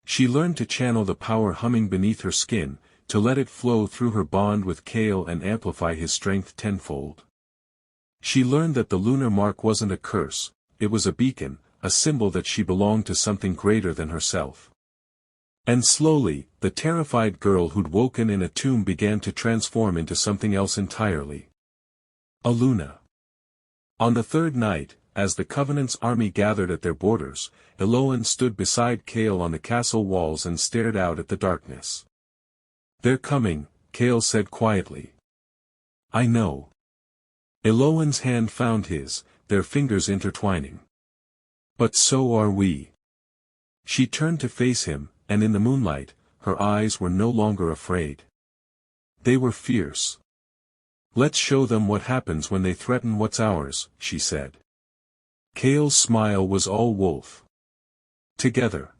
She learned to channel the power humming beneath her skin, to let it flow through her bond with Kale and amplify his strength tenfold. She learned that the lunar mark wasn't a curse, it was a beacon, a symbol that she belonged to something greater than herself. And slowly, the terrified girl who'd woken in a tomb began to transform into something else entirely. A Luna. On the third night, as the Covenant's army gathered at their borders, Eloan stood beside Kale on the castle walls and stared out at the darkness. They're coming, Kale said quietly. I know. Eloan's hand found his, their fingers intertwining. But so are we. She turned to face him, and in the moonlight, her eyes were no longer afraid. They were fierce. Let's show them what happens when they threaten what's ours, she said. Kale's smile was all wolf. Together.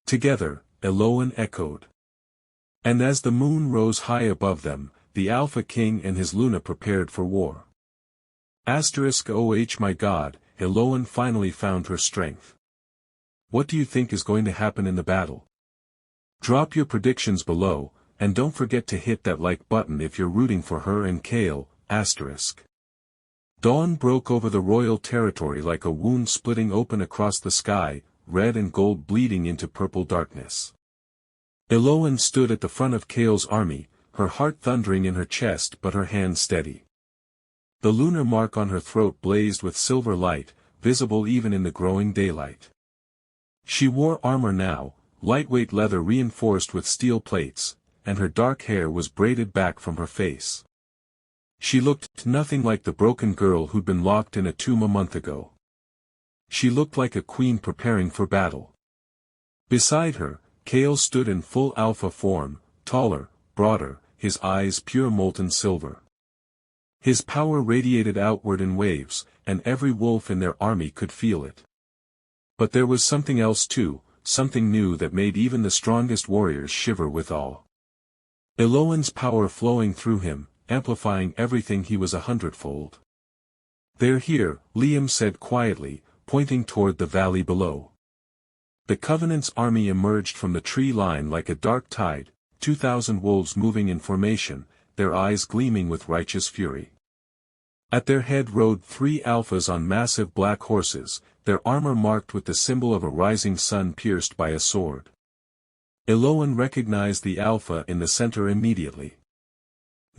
Together, Eloan echoed. And as the moon rose high above them, the Alpha King and his Luna prepared for war. Oh my God, Eloan finally found her strength. What do you think is going to happen in the battle? Drop your predictions below, and don't forget to hit that like button if you're rooting for her and Kale, Dawn broke over the royal territory like a wound splitting open across the sky, red and gold bleeding into purple darkness. Eloan stood at the front of Kale's army, her heart thundering in her chest but her hands steady. The lunar mark on her throat blazed with silver light, visible even in the growing daylight. She wore armor now, lightweight leather reinforced with steel plates, and her dark hair was braided back from her face. She looked nothing like the broken girl who'd been locked in a tomb a month ago. She looked like a queen preparing for battle. Beside her, Kale stood in full alpha form, taller, broader, his eyes pure molten silver. His power radiated outward in waves, and every wolf in their army could feel it. But there was something else too, something new that made even the strongest warriors shiver with awe. Eloan's power flowing through him, amplifying everything he was 100-fold. They're here, Liam said quietly, pointing toward the valley below. The Covenant's army emerged from the tree line like a dark tide, 2,000 wolves moving in formation, their eyes gleaming with righteous fury. At their head rode 3 alphas on massive black horses, their armor marked with the symbol of a rising sun pierced by a sword. Eloan recognized the alpha in the center immediately.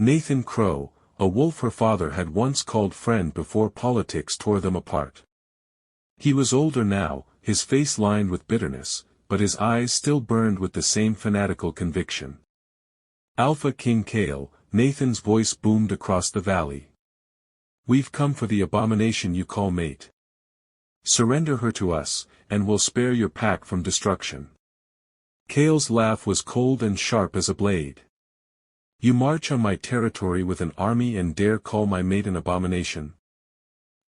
Nathan Crow, a wolf her father had once called friend before politics tore them apart. He was older now, his face lined with bitterness, but his eyes still burned with the same fanatical conviction. Alpha King Kale, Nathan's voice boomed across the valley. We've come for the abomination you call mate. Surrender her to us, and we'll spare your pack from destruction. Kale's laugh was cold and sharp as a blade. You march on my territory with an army and dare call my mate an abomination?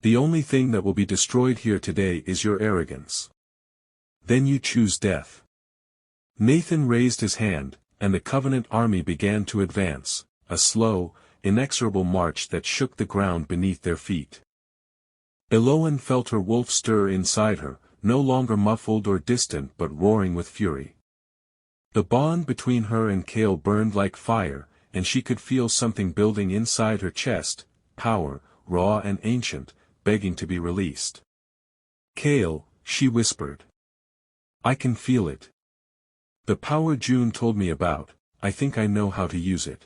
The only thing that will be destroyed here today is your arrogance. Then you choose death. Nathan raised his hand, and the Covenant army began to advance, a slow, inexorable march that shook the ground beneath their feet. Eloan felt her wolf stir inside her, no longer muffled or distant but roaring with fury. The bond between her and Kale burned like fire, and she could feel something building inside her chest, power, raw and ancient, begging to be released. Kale, she whispered. I can feel it. The power June told me about, I think I know how to use it.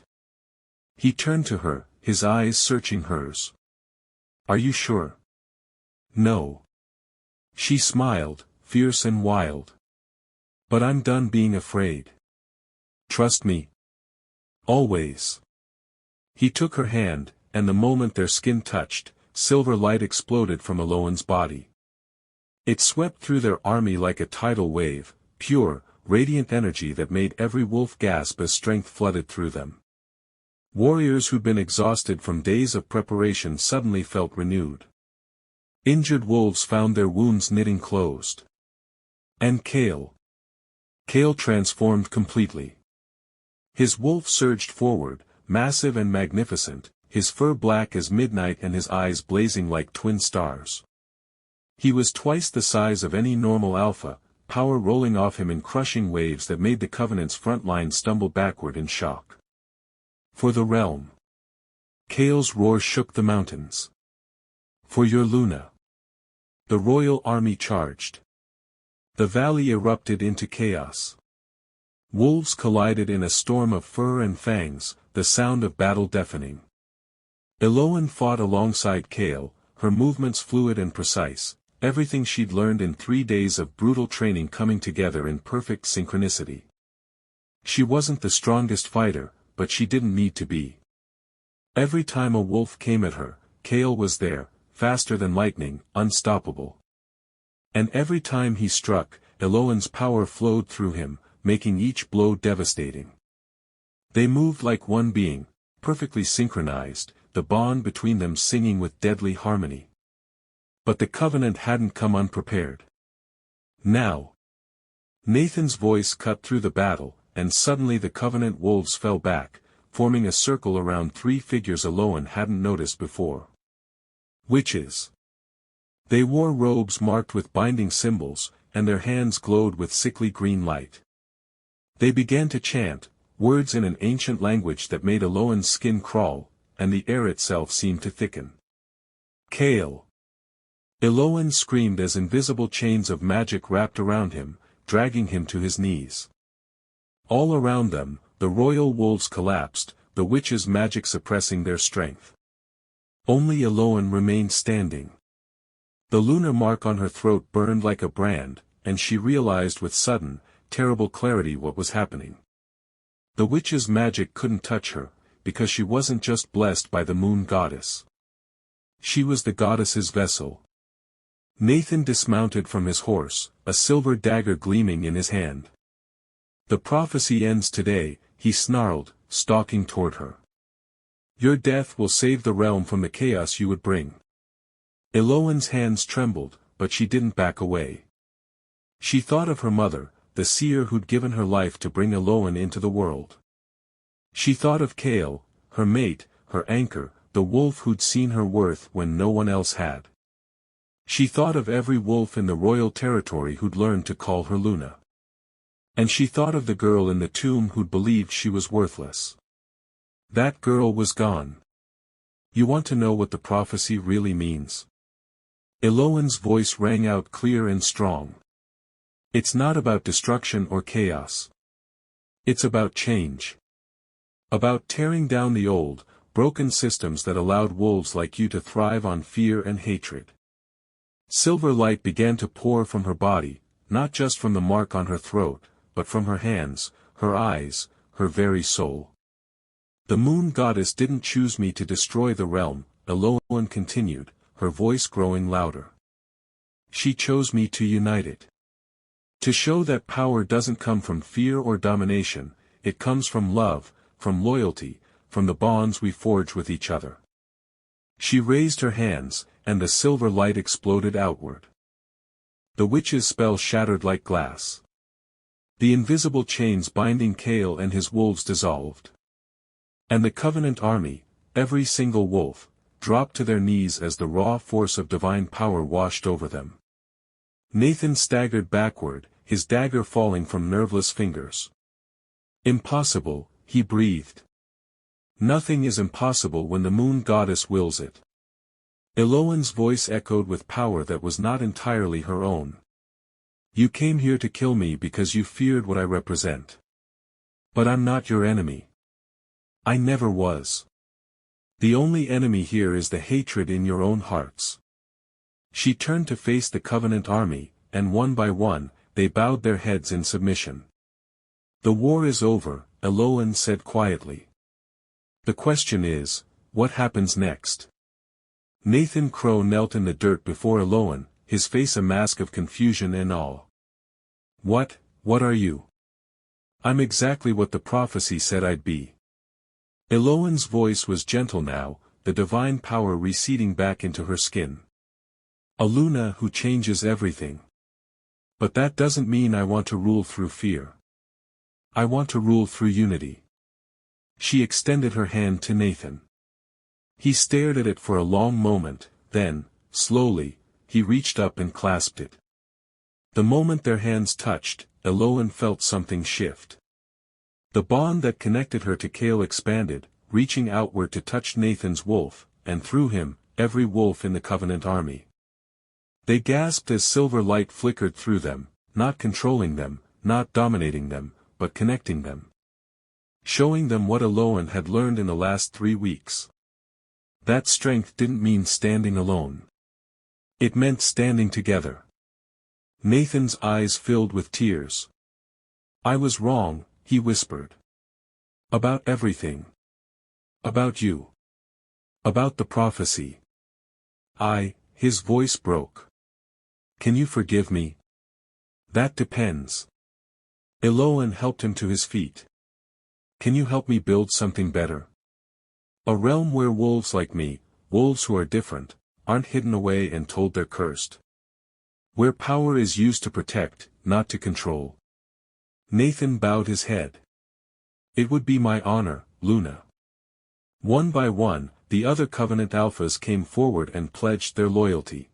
He turned to her, his eyes searching hers. Are you sure? No. She smiled, fierce and wild. But I'm done being afraid. Trust me. Always. He took her hand, and the moment their skin touched, silver light exploded from Eloan's body. It swept through their army like a tidal wave, pure, radiant energy that made every wolf gasp as strength flooded through them. Warriors who'd been exhausted from days of preparation suddenly felt renewed. Injured wolves found their wounds knitting closed. And Kale transformed completely. His wolf surged forward, massive and magnificent, his fur black as midnight and his eyes blazing like twin stars. He was twice the size of any normal alpha, power rolling off him in crushing waves that made the Covenant's front line stumble backward in shock. For the realm. Kale's roar shook the mountains. For your Luna. The royal army charged. The valley erupted into chaos. Wolves collided in a storm of fur and fangs, the sound of battle deafening. Eloan fought alongside Kale, her movements fluid and precise, everything she'd learned in 3 days of brutal training coming together in perfect synchronicity. She wasn't the strongest fighter, but she didn't need to be. Every time a wolf came at her, Kale was there, faster than lightning, unstoppable. And every time he struck, Eloan's power flowed through him, making each blow devastating. They moved like one being, perfectly synchronized, the bond between them singing with deadly harmony. But the Covenant hadn't come unprepared. Now. Nathan's voice cut through the battle, and suddenly the Covenant wolves fell back, forming a circle around 3 figures Eloan hadn't noticed before. Witches. They wore robes marked with binding symbols, and their hands glowed with sickly green light. They began to chant, words in an ancient language that made Eloan's skin crawl, and the air itself seemed to thicken. Kale. Eloan screamed as invisible chains of magic wrapped around him, dragging him to his knees. All around them, the royal wolves collapsed, the witches' magic suppressing their strength. Only Eloan remained standing. The lunar mark on her throat burned like a brand, and she realized with sudden, terrible clarity what was happening. The witch's magic couldn't touch her, because she wasn't just blessed by the moon goddess. She was the goddess's vessel. Nathan dismounted from his horse, a silver dagger gleaming in his hand. The prophecy ends today, he snarled, stalking toward her. Your death will save the realm from the chaos you would bring. Eloan's hands trembled, but she didn't back away. She thought of her mother, the seer who'd given her life to bring Eloan into the world. She thought of Kale, her mate, her anchor, the wolf who'd seen her worth when no one else had. She thought of every wolf in the royal territory who'd learned to call her Luna. And she thought of the girl in the tomb who'd believed she was worthless. That girl was gone. You want to know what the prophecy really means? Eloan's voice rang out clear and strong. It's not about destruction or chaos. It's about change. About tearing down the old, broken systems that allowed wolves like you to thrive on fear and hatred. Silver light began to pour from her body, not just from the mark on her throat, but from her hands, her eyes, her very soul. The moon goddess didn't choose me to destroy the realm, Eloan continued, her voice growing louder. She chose me to unite it. To show that power doesn't come from fear or domination, it comes from love, from loyalty, from the bonds we forge with each other. She raised her hands, and the silver light exploded outward. The witch's spell shattered like glass. The invisible chains binding Kale and his wolves dissolved. And the Covenant army, every single wolf, dropped to their knees as the raw force of divine power washed over them. Nathan staggered backward, his dagger falling from nerveless fingers. Impossible, he breathed. Nothing is impossible when the moon goddess wills it. Eloan's voice echoed with power that was not entirely her own. You came here to kill me because you feared what I represent. But I'm not your enemy. I never was. The only enemy here is the hatred in your own hearts. She turned to face the Covenant army, and one by one, they bowed their heads in submission. The war is over, Eloan said quietly. The question is, what happens next? Nathan Crow knelt in the dirt before Eloan, his face a mask of confusion and awe. What are you? I'm exactly what the prophecy said I'd be. Eloan's voice was gentle now, the divine power receding back into her skin. A Luna who changes everything. But that doesn't mean I want to rule through fear. I want to rule through unity. She extended her hand to Nathan. He stared at it for a long moment, then, slowly, he reached up and clasped it. The moment their hands touched, Eloan felt something shift. The bond that connected her to Chaol expanded, reaching outward to touch Nathan's wolf, and through him, every wolf in the Covenant army. They gasped as silver light flickered through them, not controlling them, not dominating them, but connecting them. Showing them what Eloan had learned in the last 3 weeks. That strength didn't mean standing alone. It meant standing together. Nathan's eyes filled with tears. I was wrong, he whispered. About everything. About you. About the prophecy. His voice broke. Can you forgive me? That depends. Eloan helped him to his feet. Can you help me build something better? A realm where wolves like me, wolves who are different, aren't hidden away and told they're cursed. Where power is used to protect, not to control. Nathan bowed his head. It would be my honor, Luna. One by one, the other Covenant Alphas came forward and pledged their loyalty.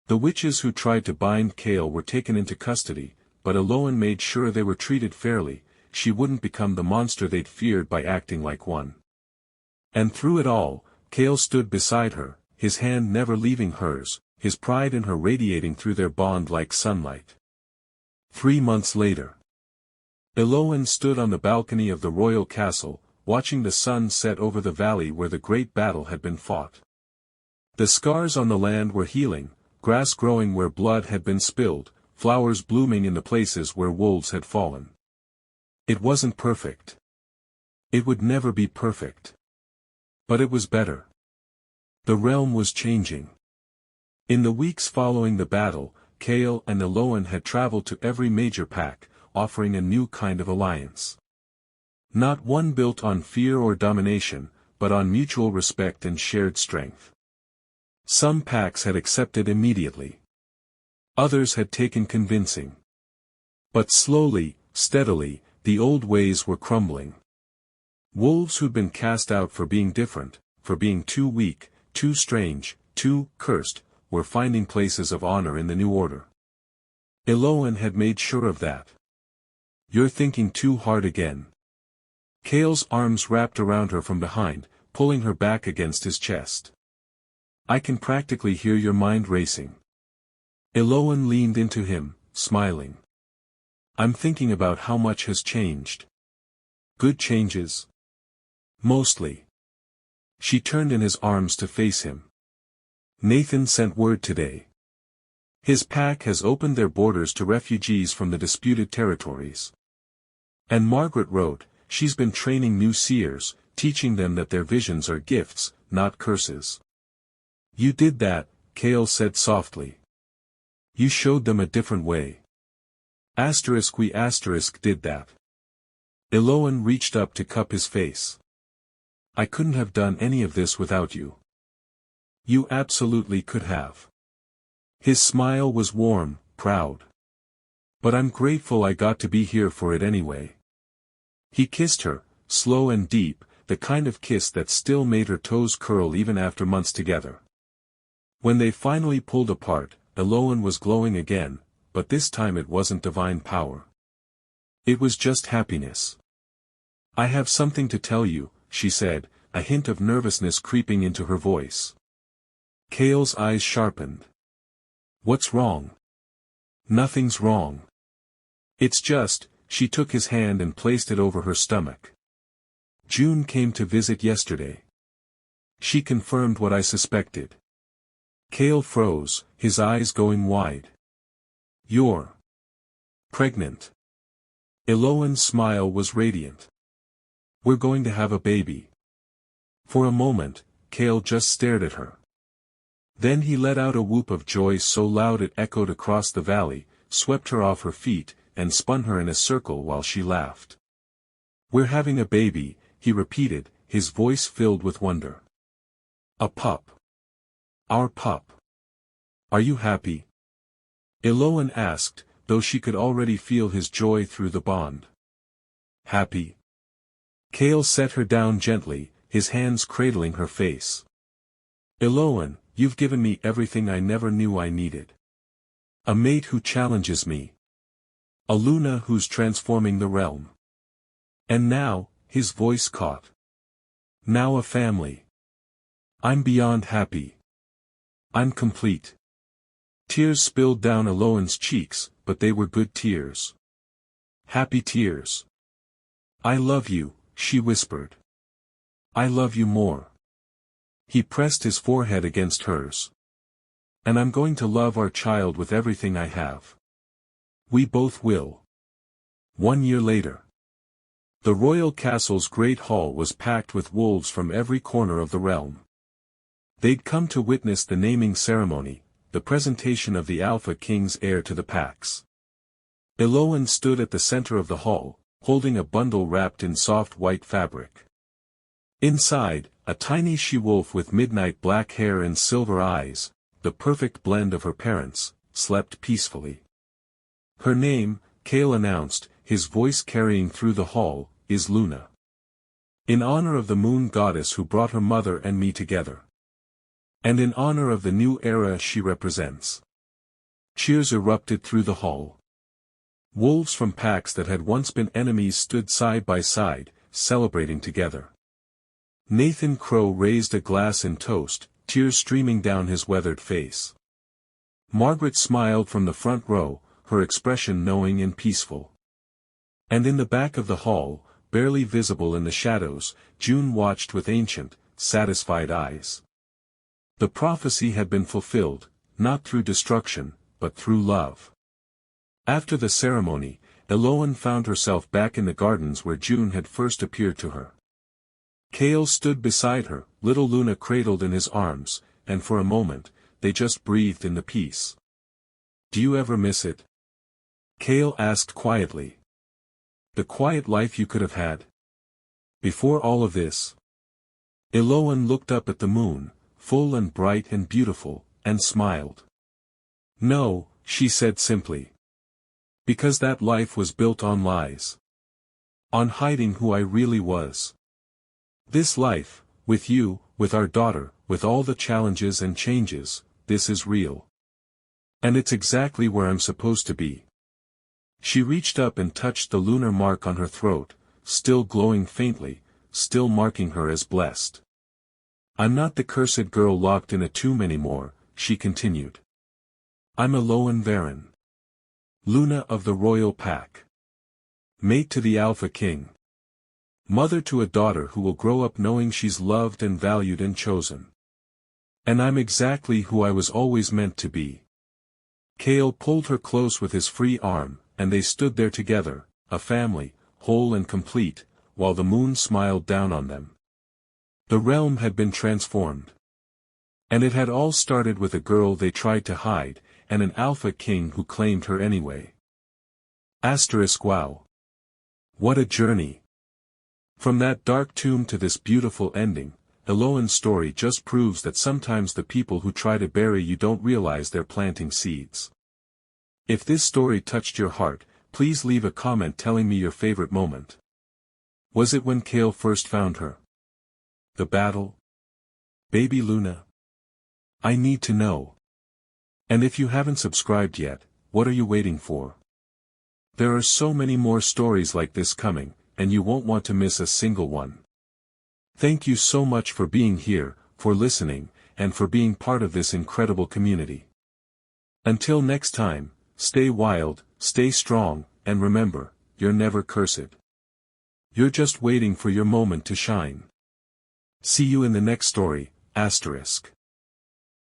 The witches who tried to bind Chaol were taken into custody, but Eloan made sure they were treated fairly. She wouldn't become the monster they'd feared by acting like one. And through it all, Chaol stood beside her, his hand never leaving hers, his pride in her radiating through their bond like sunlight. 3 months later. Eloan stood on the balcony of the royal castle, watching the sun set over the valley where the great battle had been fought. The scars on the land were healing, grass growing where blood had been spilled, flowers blooming in the places where wolves had fallen. It wasn't perfect. It would never be perfect. But it was better. The realm was changing. In the weeks following the battle, Chaol and Eloan had traveled to every major pack, offering a new kind of alliance. Not one built on fear or domination, but on mutual respect and shared strength. Some packs had accepted immediately. Others had taken convincing. But slowly, steadily, the old ways were crumbling. Wolves who'd been cast out for being different, for being too weak, too strange, too cursed, were finding places of honor in the new order. Eloan had made sure of that. You're thinking too hard again. Chaol's arms wrapped around her from behind, pulling her back against his chest. I can practically hear your mind racing. Eloan leaned into him, smiling. I'm thinking about how much has changed. Good changes? Mostly. She turned in his arms to face him. Nathan sent word today. His pack has opened their borders to refugees from the disputed territories. And Margaret wrote, she's been training new seers, teaching them that their visions are gifts, not curses. You did that, Chaol said softly. You showed them a different way. We did that. Eloan reached up to cup his face. I couldn't have done any of this without you. You absolutely could have. His smile was warm, proud. But I'm grateful I got to be here for it anyway. He kissed her, slow and deep, the kind of kiss that still made her toes curl even after months together. When they finally pulled apart, Eloan was glowing again, but this time it wasn't divine power. It was just happiness. I have something to tell you, she said, a hint of nervousness creeping into her voice. Chaol's eyes sharpened. What's wrong? Nothing's wrong. It's just, she took his hand and placed it over her stomach. June came to visit yesterday. She confirmed what I suspected. Chaol froze, his eyes going wide. You're pregnant. Eloan's smile was radiant. We're going to have a baby. For a moment, Chaol just stared at her. Then he let out a whoop of joy so loud it echoed across the valley, swept her off her feet, and spun her in a circle while she laughed. "We're having a baby," he repeated, his voice filled with wonder. "A pup. Our pup. Are you happy?" Eloan asked, though she could already feel his joy through the bond. "Happy?" Cale set her down gently, his hands cradling her face. "Eloan, you've given me everything I never knew I needed. A mate who challenges me. A Luna who's transforming the realm. And now," his voice caught. "Now a family. I'm beyond happy. I'm complete." Tears spilled down Eloan's cheeks, but they were good tears. Happy tears. "I love you," she whispered. "I love you more." He pressed his forehead against hers. "And I'm going to love our child with everything I have. We both will." 1 year later. The royal castle's great hall was packed with wolves from every corner of the realm. They'd come to witness the naming ceremony, the presentation of the Alpha King's heir to the Pax. Eloan stood at the center of the hall, holding a bundle wrapped in soft white fabric. Inside, a tiny she-wolf with midnight black hair and silver eyes, the perfect blend of her parents, slept peacefully. "Her name," Cale announced, his voice carrying through the hall, "is Luna. In honor of the moon goddess who brought her mother and me together. And in honor of the new era she represents." Cheers erupted through the hall. Wolves from packs that had once been enemies stood side by side, celebrating together. Nathan Crow raised a glass in toast, tears streaming down his weathered face. Margaret smiled from the front row, her expression knowing and peaceful. And in the back of the hall, barely visible in the shadows, June watched with ancient, satisfied eyes. The prophecy had been fulfilled, not through destruction, but through love. After the ceremony, Eloan found herself back in the gardens where June had first appeared to her. Cale stood beside her, little Luna cradled in his arms, and for a moment, they just breathed in the peace. "Do you ever miss it?" Cale asked quietly. "The quiet life you could have had? Before all of this?" Eloan looked up at the moon, full and bright and beautiful, and smiled. "No," she said simply. "Because that life was built on lies. On hiding who I really was. This life, with you, with our daughter, with all the challenges and changes, this is real. And it's exactly where I'm supposed to be." She reached up and touched the lunar mark on her throat, still glowing faintly, still marking her as blessed. "I'm not the cursed girl locked in a tomb anymore," she continued. "I'm Eloan Varen. Luna of the royal pack. Mate to the Alpha King. Mother to a daughter who will grow up knowing she's loved and valued and chosen. And I'm exactly who I was always meant to be." Cale pulled her close with his free arm, and they stood there together, a family, whole and complete, while the moon smiled down on them. The realm had been transformed. And it had all started with a girl they tried to hide, and an Alpha King who claimed her anyway. Wow. What a journey. From that dark tomb to this beautiful ending, Eloan's story just proves that sometimes the people who try to bury you don't realize they're planting seeds. If this story touched your heart, please leave a comment telling me your favorite moment. Was it when Cale first found her? The battle? Baby Luna? I need to know. And if you haven't subscribed yet, what are you waiting for? There are so many more stories like this coming, and you won't want to miss a single one. Thank you so much for being here, for listening, and for being part of this incredible community. Until next time, stay wild, stay strong, and remember, you're never cursed. You're just waiting for your moment to shine. See you in the next story, *.